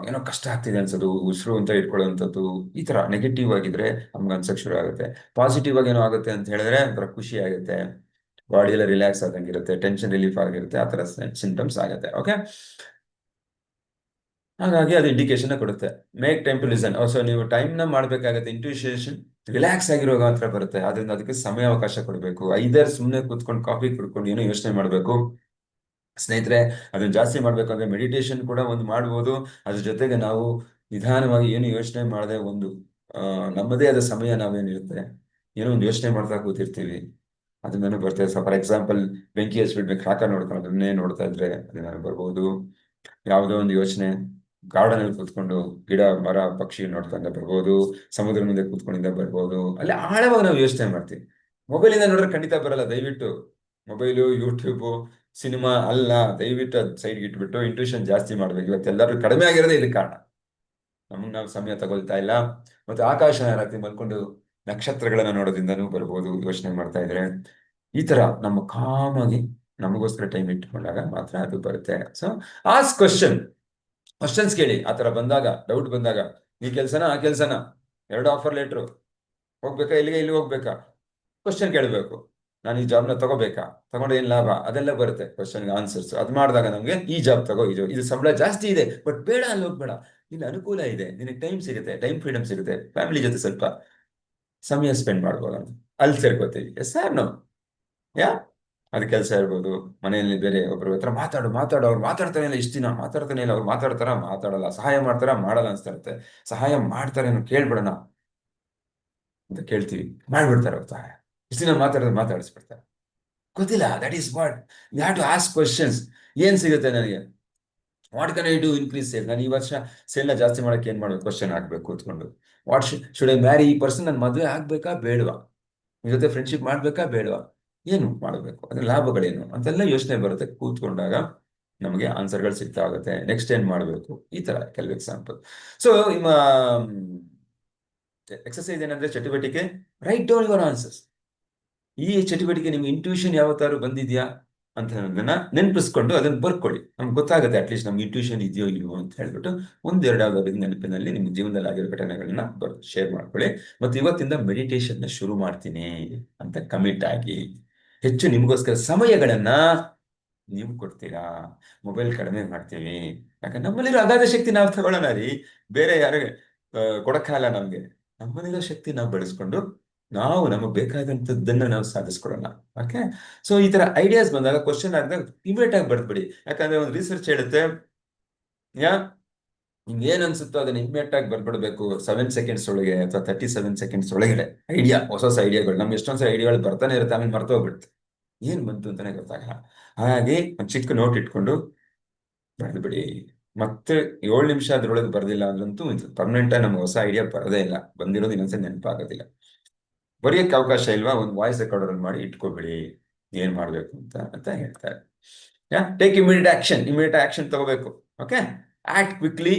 ಏನೋ ಕಷ್ಟ ಆಗ್ತಿದೆ ಅನ್ಸೋದು, ಉಸಿರು ಅಂತ ಇಟ್ಕೊಳ್ಳುವಂಥದ್ದು, ಈ ತರ ನೆಗೆಟಿವ್ ಆಗಿದ್ರೆ ನಮ್ಗೆ ಅನ್ಸಕ್ ಶುರು ಆಗುತ್ತೆ. ಪಾಸಿಟಿವ್ ಆಗಿ ಏನೋ ಆಗುತ್ತೆ ಅಂತ ಹೇಳಿದ್ರೆ ಒಂಥರ ಖುಷಿ ಆಗುತ್ತೆ, ಬಾಡಿ ಎಲ್ಲ ರಿಲ್ಯಾಕ್ಸ್ ಆದಂಗಿರುತ್ತೆ, ಟೆನ್ಷನ್ ರಿಲೀಫ್ ಆಗಿರುತ್ತೆ, ಆ ತರ ಸಿಂಟಮ್ಸ್ ಆಗುತ್ತೆ. ಓಕೆ, ಹಾಗಾಗಿ ಅದು ಇಂಡಿಕೇಶನ್ ಕೊಡುತ್ತೆ. Make time to listen. So ನೀವು ಟೈಮ್ ನ ಮಾಡ್ಬೇಕಾಗತ್ತೆ. ಇಂಟ್ಯೂಷನ್ ರಿಲ್ಯಾಕ್ಸ್ ಆಗಿರೋ ಹತ್ರ ಬರುತ್ತೆ, ಆದ್ರಿಂದ ಅದಕ್ಕೆ ಸಮಯ ಅವಕಾಶ ಕೊಡಬೇಕು. ಐದರ್ ಸುಮ್ಮನೆ ಕೂತ್ಕೊಂಡು ಕಾಫಿ ಕುಡ್ಕೊಂಡು ಏನೋ ಯೋಚನೆ ಮಾಡಬೇಕು. ಸ್ನೇಹಿತರೆ, ಅದನ್ನ ಜಾಸ್ತಿ ಮಾಡ್ಬೇಕು ಅಂದ್ರೆ ಮೆಡಿಟೇಷನ್ ಕೂಡ ಒಂದು ಮಾಡ್ಬೋದು. ಅದ್ರ ಜೊತೆಗೆ ನಾವು ನಿಧಾನವಾಗಿ ಏನು ಯೋಚನೆ ಮಾಡದೆ ಒಂದು ನಮ್ಮದೇ ಆದ ಸಮಯ ನಾವೇನಿರುತ್ತೆ, ಏನೋ ಒಂದು ಯೋಚನೆ ಮಾಡ್ತಾ ಕೂತಿರ್ತೀವಿ, ಅದನ್ನ ಬರ್ತದೆ. ಫಾರ್ ಎಕ್ಸಾಂಪಲ್, ಬೆಂಕಿ ಹಚ್ಬಿಡ್ಬೇಕು, ಕಾಕ ನೋಡ್ಕೊಂಡು ಅದನ್ನೇ ನೋಡ್ತಾ ಇದ್ರೆ ಅದನ್ನ ಬರ್ಬೋದು. ಯಾವುದೋ ಒಂದು ಯೋಚನೆ, ಗಾರ್ಡನ್ ಅಲ್ಲಿ ಕೂತ್ಕೊಂಡು ಗಿಡ ಮರ ಪಕ್ಷಿ ನೋಡ್ಕೊಂಡ ಬರ್ಬೋದು, ಸಮುದ್ರ ಮುಂದೆ ಕೂತ್ಕೊಂಡಿಂದ ಬರ್ಬೋದು. ಅಲ್ಲಿ ಆಳವಾಗಿ ನಾವು ಯೋಚನೆ ಮಾಡ್ತೀವಿ. ಮೊಬೈಲಿಂದ ನೋಡ್ರೆ ಖಂಡಿತ ಬರಲ್ಲ. ದಯವಿಟ್ಟು ಮೊಬೈಲು, ಯೂಟ್ಯೂಬು, ಸಿನಿಮಾ ಅಲ್ಲ, ದಯವಿಟ್ಟು ಅದ್ ಸೈಡ್ಗೆ ಇಟ್ಬಿಟ್ಟು ಇಂಟ್ಯೂಷನ್ ಜಾಸ್ತಿ ಮಾಡ್ಬೇಕು. ಇವತ್ತೆಲ್ಲರೂ ಕಡಿಮೆ ಆಗಿರೋದೇ ಇದಕ್ಕೆ ಕಾರಣ. ನಮ್ಗೆ ನಾವು ಸಮಯ ತಗೊಳ್ತಾ ಇಲ್ಲ. ಮತ್ತೆ ಆಕಾಶ ರಾತ್ರಿ ಮಲ್ಕೊಂಡು ನಕ್ಷತ್ರಗಳನ್ನ ನೋಡೋದ್ರಿಂದನೂ ಬರ್ಬೋದು, ಯೋಚನೆ ಮಾಡ್ತಾ ಇದ್ರೆ. ಈ ತರ ನಮ್ಮ ಕಾಮಾಗಿ ನಮಗೋಸ್ಕರ ಟೈಮ್ ಇಟ್ಕೊಂಡಾಗ ಮಾತ್ರ ಅದು ಬರುತ್ತೆ. ಸೊ ಆಸ್ ಕ್ವಶನ್ಸ್ ಕೇಳಿ. ಆ ತರ ಬಂದಾಗ, ಡೌಟ್ ಬಂದಾಗ, ಈ ಕೆಲ್ಸನ ಆ ಕೆಲ್ಸನ, ಎರಡು ಆಫರ್ ಲೆಟ್ರು, ಹೋಗ್ಬೇಕಾ ಇಲ್ಲಿಗೆ, ಇಲ್ಲಿ ಹೋಗ್ಬೇಕಾ, ಕ್ವಶನ್ ಕೇಳಬೇಕು. ನಾನು ಈ ಜಾಬ್ನ ತಗೋಬೇಕಾ, ತಗೊಂಡ್ರೆ ಏನ್ ಲಾಭ, ಅದೆಲ್ಲ ಬರುತ್ತೆ ಕ್ವಶನ್ಗೆ ಆನ್ಸರ್ಸ್. ಅದು ಮಾಡಿದಾಗ ನಮ್ಗೆ ಈ ಜಾಬ್ ತಗೋ, ಇದು ಸಂಬಳ ಜಾಸ್ತಿ ಇದೆ ಬಟ್ ಬೇಡ, ಅಲ್ಲಿ ಹೋಗ್ಬೇಡ, ಇಲ್ಲಿ ಅನುಕೂಲ ಇದೆ, ನಿನಗೆ ಟೈಮ್ ಸಿಗುತ್ತೆ, ಟೈಮ್ ಫ್ರೀಡಮ್ ಸಿಗುತ್ತೆ, ಫ್ಯಾಮಿಲಿ ಜೊತೆ ಸ್ವಲ್ಪ ಸಮಯ ಸ್ಪೆಂಡ್ ಮಾಡ್ಬೋದು ಅಂತ ಅಲ್ಲಿ ಸೇರ್ಕೋತೀವಿ. Yes or no? ಯಾ, ಅದು ಕೆಲಸ ಇರ್ಬೋದು, ಮನೆಯಲ್ಲಿ ಬೇರೆ ಒಬ್ರು ಹತ್ರ ಮಾತಾಡು, ಅವ್ರು ಮಾತಾಡ್ತಾನೆ ಇಲ್ಲ, ಇಷ್ಟ ದಿನ ಮಾತಾಡ್ತಾನೆ ಇಲ್ಲ, ಅವ್ರು ಮಾತಾಡಲ್ಲ, ಸಹಾಯ ಮಾಡ್ತಾರ, ಮಾಡಲ್ಲ ಅನ್ಸ್ತಾ ಇರುತ್ತೆ. ಸಹಾಯ ಮಾಡ್ತಾರೆ, ಕೇಳ್ಬಿಡೋಣ ಅಂತ ಕೇಳ್ತೀವಿ, ಮಾಡ್ಬಿಡ್ತಾರೆ ಅವ್ರು ಸಹಾಯ. ಇಷ್ಟು ದಿನ ಮಾತಾಡಿಸ್ಬಿಡ್ತಾರೆ. ಗೊತ್ತಿಲ್ಲ. That is what you have to ask questions. ಏನ್ ಸಿಗುತ್ತೆ ನನಗೆ, what can I do increase sale? ನಾನು ಈ ವರ್ಷ ಸೇಲ್ನ ಜಾಸ್ತಿ ಮಾಡಕ್ಕೆ ಏನ್ ಮಾಡ್ಬೇಕು, ಕ್ವಶನ್ ಹಾಕ್ಬೇಕು ಕೂತ್ಕೊಂಡು. ವಾಟ್ ಶುಡ್ ಐ ಮ್ಯಾರಿ ಈ ಪರ್ಸನ್? ನನ್ನ ಮದುವೆ ಆಗ್ಬೇಕಾ ಬೇಡವಾ, ನಿಮ್ ಜೊತೆ ಫ್ರೆಂಡ್ಶಿಪ್ ಮಾಡ್ಬೇಕಾ ಬೇಡವಾ, ಏನು ಮಾಡಬೇಕು, ಅದ್ರ ಲಾಭಗಳೇನು ಅಂತೆಲ್ಲ ಯೋಚನೆ ಬರುತ್ತೆ. ಕೂತ್ಕೊಂಡಾಗ ನಮಗೆ ಆನ್ಸರ್ಗಳು ಸಿಗ್ತಾ ಆಗುತ್ತೆ. ನೆಕ್ಸ್ಟ್ ಏನ್ ಮಾಡಬೇಕು, ಈ ತರ ಕೆಲವು ಎಕ್ಸಾಂಪಲ್. ಸೊ ನಿಮ್ಮ ಎಕ್ಸಸೈಸ್ ಏನಂದ್ರೆ, ಚಟುವಟಿಕೆ, ರೈಟ್ ಡೌನ್ ಯುವರ್ ಆನ್ಸರ್ಸ್. ಈ ಚಟುವಟಿಕೆ ನಿಮ್ಗೆ ಇಂಟ್ಯೂಷನ್ ಯಾವತ್ತಾದ್ರು ಬಂದಿದ್ಯಾ ಅಂತ ಅನ್ನೋದನ್ನ ನೆನಪಿಸ್ಕೊಂಡು ಅದನ್ನ ಬರ್ಕೊಳ್ಳಿ. ನಮ್ಗೆ ಗೊತ್ತಾಗುತ್ತೆ ಅಟ್ಲೀಸ್ಟ್ ನಮ್ಗೆ ಇಂಟ್ಯೂಷನ್ ಇದೆಯೋ ಇಲ್ವೋ ಅಂತ ಹೇಳ್ಬಿಟ್ಟು ಒಂದೆರಡು ಯಾವ್ದಾದ್ರು ನೆನಪಿನಲ್ಲಿ ನಿಮ್ಮ ಜೀವನದಲ್ಲಿ ಆಗಿರೋ ಘಟನೆಗಳನ್ನ ಶೇರ್ ಮಾಡ್ಕೊಳ್ಳಿ. ಮತ್ತು ಇವತ್ತಿಂದ ಮೆಡಿಟೇಷನ್ ಶುರು ಮಾಡ್ತೀನಿ ಅಂತ ಕಮಿಟ್ ಆಗಿ ಹೆಚ್ಚು ನಿಮ್ಗೋಸ್ಕರ ಸಮಯಗಳನ್ನ ನೀವು ಕೊಡ್ತೀರಾ. ಮೊಬೈಲ್ ಕಡಿಮೆ ಮಾಡ್ತೀವಿ, ಯಾಕಂದ್ರೆ ನಮ್ಮಲ್ಲಿರೋ ಅಗಾಧ ಶಕ್ತಿ ನಾವು ತಗೊಳ್ಳೋಣ ರೀ, ಬೇರೆ ಯಾರು ಕೊಡಕ್ಕಾಗಲ್ಲ ನಮ್ಗೆ. ನಮ್ಮಲ್ಲಿರೋ ಶಕ್ತಿ ನಾವು ಬೆಳೆಸ್ಕೊಂಡು ನಾವು ನಮಗೆ ಬೇಕಾದಂಥದ್ದನ್ನ ನಾವು ಸಾಧಿಸ್ಕೊಡೋಣ. ಓಕೆ, ಸೊ ಈ ತರ ಐಡಿಯಾಸ್ ಬಂದಾಗ, ಕ್ವಶನ್ ಆಗಿದಾಗ ಇಮಿಡಿಯೇಟ್ ಆಗಿ ಬರ್ದ್ಬಿಡಿ. ಯಾಕಂದ್ರೆ ಒಂದು ರಿಸರ್ಚ್ ಹೇಳುತ್ತೆ, ಯಾ ನಿಮ್ಗೆ ಏನ್ ಅನ್ಸುತ್ತೋ ಅದನ್ನ ಇಮಿಡಿಯೇಟ್ ಆಗಿ ಬರ್ಬಿಡ್ಬೇಕು 7 ಸೆಕೆಂಡ್ಸ್ ಒಳಗೆ ಅಥವಾ 37 ಸೆಕೆಂಡ್ಸ್ ಒಳಗಡೆ. ಐಡಿಯಾ, ಹೊಸ ಐಡಿಯಾಗಳು, ನಮ್ಗೆ ಎಷ್ಟೊಂದ್ಸಲ ಐಡಿಯಾಗಳು ಬರ್ತಾನೆ ಇರುತ್ತೆ, ಆಮೇಲೆ ಮರ್ತೋಗ್ಬಿಡುತ್ತೆ, ಏನ್ ಬಂತು ಅಂತಾನೆ ಗೊತ್ತಾಗಲ್ಲ. ಹಾಗಾಗಿ ಒಂದು ಚಿಕ್ಕ ನೋಟ್ ಇಟ್ಕೊಂಡು ಬರೆದ್ಬಿಡಿ. ಮತ್ತೆ 7 ನಿಮಿಷ ಅದ್ರೊಳಗೆ ಬರ್ದಿಲ್ಲ ಅಂದ್ರಂತೂ ಪರ್ಮನೆಂಟ್ ಆಗಿ ನಮ್ಗೆ ಹೊಸ ಐಡಿಯಾ ಬರೋದೇ ಇಲ್ಲ, ಬಂದಿರೋದು ಇನ್ನೊಂದ್ಸಲ ನೆನಪಾಗೋದಿಲ್ಲ. ಬರೆಯಕ್ಕೆ ಅವಕಾಶ ಇಲ್ವಾ, ಒಂದು ವಾಯ್ಸ್ ರೆಕಾರ್ಡರ್ ಮಾಡಿ ಇಟ್ಕೋಬಿಡಿ ಏನ್ ಮಾಡ್ಬೇಕು ಅಂತ ಹೇಳ್ತಾರೆ. ಟೇಕ್ ಇಮಿಡಿಯೇಟ್ ಆಕ್ಷನ್ ತಗೋಬೇಕು. Okay, act quickly.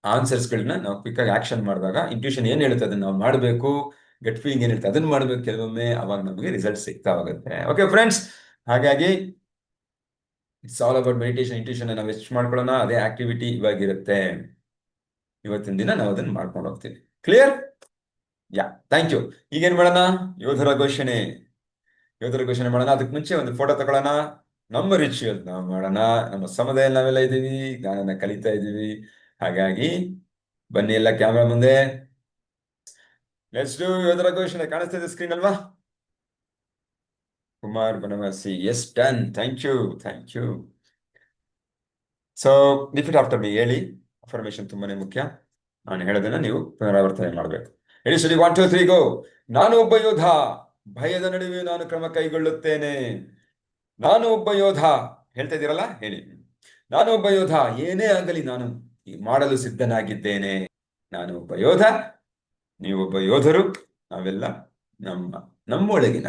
ಆನ್ಸರ್ಸ್ಗಳನ್ನ ನಾವು ಕ್ವಿಕ್ ಆಗಿ ಆಕ್ಷನ್ ಮಾಡಿದಾಗ ಇಂಟ್ಯೂಷನ್ ಏನ್ ಹೇಳುತ್ತೆ ಅದನ್ನ ನಾವು ಮಾಡಬೇಕು, ಗಟ್ ಫೀಲಿಂಗ್ ಏನ್ ಹೇಳುತ್ತೆ ಅದನ್ನ ಮಾಡ್ಬೇಕು ಕೆಲವೊಮ್ಮೆ, ಅವಾಗ ನಮಗೆ ರಿಸಲ್ಟ್ ಸಿಗ್ತಾ ಹೋಗುತ್ತೆ. ಓಕೆ ಫ್ರೆಂಡ್ಸ್, ಹಾಗಾಗಿ it's all about meditation. Intuition ನಾವು ಎಷ್ಟು ಮಾಡ್ಕೊಳ್ಳೋಣ, ಅದೇ ಆಕ್ಟಿವಿಟಿ ಇವಾಗಿರುತ್ತೆ. ಇವತ್ತಿನ ದಿನ ನಾವು ಅದನ್ನ ಮಾಡ್ಕೊಂಡು ಹೋಗ್ತೀವಿ. ಕ್ಲಿಯರ್? Yeah, thank you. ಈಗೇನ್ ಮಾಡೋಣ, ಯೋಧರ ಘೋಷಣೆ ಮಾಡೋಣ. ಅದಕ್ಕೆ ಮುಂಚೆ ಒಂದು ಫೋಟೋ ತಗೊಳ್ಳೋಣ. ನಮ್ಮ ರಿಚುವಲ್ ನಾವು ಮಾಡೋಣ. ನಮ್ಮ ಸಮುದಾಯದಲ್ಲಿ ನಾವೆಲ್ಲ ಇದ್ದೀವಿ, ಜ್ಞಾನನ ಕಲಿತಾ ಇದ್ದೀವಿ. ಹಾಗಾಗಿ ಬನ್ನಿ ಎಲ್ಲ ಕ್ಯಾಮ್ರಾ ಮುಂದೆ, ಲೆಟ್ಸ್ ಡೂ ಯೋಧರ ಘೋಷಣೆ. ಕಾಣಿಸ್ತಾ ಇದೆ ಸ್ಕ್ರೀನ್ ಅಲ್ವಾ? Kumar Banavasi, yes done, thank you. So repeat after me, ಹೇಳಿ. ಅಫರ್ಮೇಶನ್ ತುಂಬಾನೇ ಮುಖ್ಯ. ನಾನು ಹೇಳೋದನ್ನ ನೀವು ಪುನರಾವರ್ತನೆ ಮಾಡಬೇಕು. ಹೇಳಿ, ಸರಿ, 1 2 3 ಗೋ. ನಾನು ಒಬ್ಬ ಯೋಧ, ಭಯದ ನಡುವೆ ನಾನು ಕ್ರಮ ಕೈಗೊಳ್ಳುತ್ತೇನೆ. ನಾನು ಒಬ್ಬ ಯೋಧ, ಹೇಳ್ತಾ ಇದ್ದೀರಲ್ಲ, ಹೇಳಿ. ನಾನು ಒಬ್ಬ ಯೋಧ, ಏನೇ ಆಗಲಿ ನಾನು ಮಾಡಲು ಸಿದ್ಧನಾಗಿದ್ದೇನೆ. ನಾನು ಒಬ್ಬ ಯೋಧ, ನೀವೊಬ್ಬ ಯೋಧರು. ನಾವೆಲ್ಲ ನಮ್ಮ ನಮ್ಮೊಳಗಿನ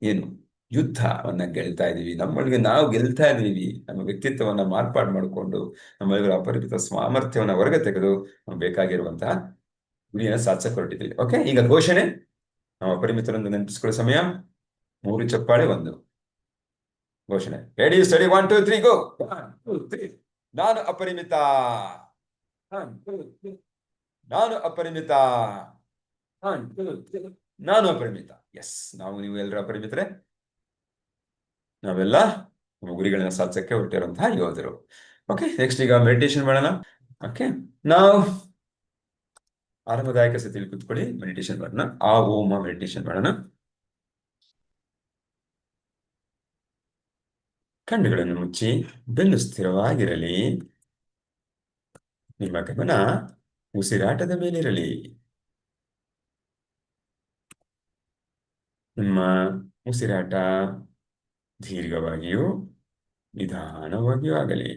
ಏನು ಯುದ್ಧವನ್ನ ಗೆಲ್ತಾ ಇದೀವಿ, ನಮ್ಮೊಳಗೆ ನಾವು ಗೆಲ್ತಾ ಇದೀವಿ. ನಮ್ಮ ವ್ಯಕ್ತಿತ್ವವನ್ನ ಮಾರ್ಪಾಡು ಮಾಡಿಕೊಂಡು ನಮ್ಮೊಳಗಿನ ಅಪರಿಮಿತ ಸಾಮರ್ಥ್ಯವನ್ನ ಹೊರಗೆ ತೆಗೆದು ನಮ್ಗೆ ಬೇಕಾಗಿರುವಂತಹ ಗುರಿಯನ್ನು ಸಾಧಿಸಕ್ಕೆ ಹೊರಟಿದ್ದೀವಿ. ಓಕೆ, ಈಗ ಘೋಷಣೆ. ನಾವು ಅಪರಿಮಿತರೊಂದು ನೆನಪಿಸ್ಕೊಳ್ಳೋ ಸಮಯ. 3 ಚಪ್ಪಾಳೆ, 1 ಘೋಷಣೆ. ರೆಡಿ, ಸ್ಟಡಿ, 1 2 3 ಗೋ. 1 2 3. ನಾನು ಅಪರಿಮಿತ. 1 2 3. ನಾನು ಅಪರಿಮಿತ. 1 2 3. ನಾನು ಅಪರಿಮಿತ. ಎಸ್, ನಾವು ನೀವು ಎಲ್ಲರೂ ಅಪರಿಮಿತರೆ. ನಾವೆಲ್ಲ ನಮ್ಮ ಗುರಿಗಳನ್ನ ಸಾಧಿಸಕ್ಕೆ ಹೊರಟಿರುವಂತಹ ಯೋಧರು. ಓಕೆ, ನೆಕ್ಸ್ಟ್ ಈಗ ಮೆಡಿಟೇಷನ್ ಮಾಡೋಣ. ಓಕೆ, ನಾವು ಆರಾಮದಾಯಕ ಸ್ಥಿತಿಯಲ್ಲಿ ಕೂತ್ಕೊಳ್ಳಿ, ಮೆಡಿಟೇಷನ್ ಮಾಡೋಣ. ಆ ಓಮ ಮೆಡಿಟೇಷನ್ ಮಾಡೋಣ. ಕಣ್ಣುಗಳನ್ನು ಮುಚ್ಚಿ ಬೆನ್ನು ಸ್ಥಿರವಾಗಿರಲಿ. ನಿಮ್ಮ ಗಮನ ಉಸಿರಾಟದ ಮೇಲಿರಲಿ. ನಿಮ್ಮ ಉಸಿರಾಟ ದೀರ್ಘವಾಗಿಯೂ ನಿಧಾನವಾಗಿಯೂ ಆಗಲಿ.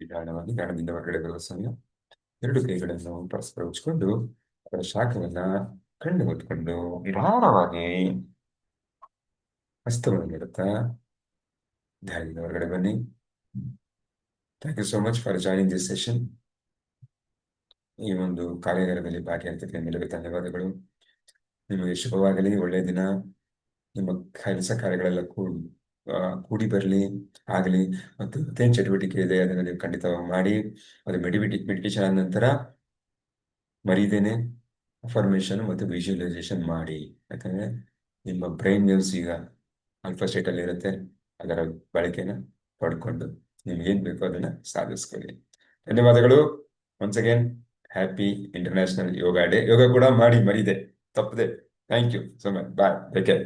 ನಿಧಾನವಾಗಿ ಗಾಢದಿಂದ ಹೊರಗಡೆ ಬರುವ ಸಮಯ. 2 ಕೈಗಳನ್ನು ಪರಸ್ಪರ ಉಚ್ಕೊಂಡು ಅದರ ಶಾಖವನ್ನ ಕಣ್ಣು ಹೊತ್ಕೊಂಡು ನಿಧಾನವಾಗಿ ಹಸ್ತವನ್ನು ನೀಡುತ್ತಾ ಧ್ಯಾನದಿಂದ ಹೊರಗಡೆ ಬನ್ನಿ. Thank you so much for joining this session. ಈ ಒಂದು ಕಾರ್ಯಾಗಾರದಲ್ಲಿ ಭಾಗಿಯಾಗ್ತಿದ್ದ ನಿಮಗೆ ಧನ್ಯವಾದಗಳು. ನಿಮಗೆ ಶುಭವಾಗಲಿ, ಒಳ್ಳೆಯ ದಿನ. ನಿಮ್ಮ ಕೆಲಸ ಕಾರ್ಯಗಳೆಲ್ಲ ಕೂಡಿ ಬರಲಿ ಆಗಲಿ. ಮತ್ತು ಮತ್ತೇನು ಚಟುವಟಿಕೆ ಇದೆ ಅದನ್ನು ನೀವು ಖಂಡಿತವಾಗಿ ಮಾಡಿ. ಅದು ಮೆಡಿಟೇಷನ್ ಆದ ನಂತರ ಮರೀದೇನೆ ಅಫರ್ಮೇಷನ್ ಮತ್ತು ವಿಜುವಲೈಸೇಷನ್ ಮಾಡಿ. ಯಾಕಂದ್ರೆ ನಿಮ್ಮ ಬ್ರೈನ್ ವೇವ್ಸ್ ಈಗ ಆಲ್ಫಾ ಸ್ಟೇಟಲ್ಲಿ ಇರುತ್ತೆ. ಅದರ ಬಳಕೆನ ಪಡ್ಕೊಂಡು ನಿಮ್ಗೇನು ಬೇಕೋ ಅದನ್ನ ಸಾಧಿಸ್ಕೊಳ್ಳಿ. ಧನ್ಯವಾದಗಳು. Once again happy international yoga day. Yoga ಕೂಡ ಮಾಡಿ, ಮರೀದೆ, ತಪ್ಪದೆ. Thank you so much. Bye, take care.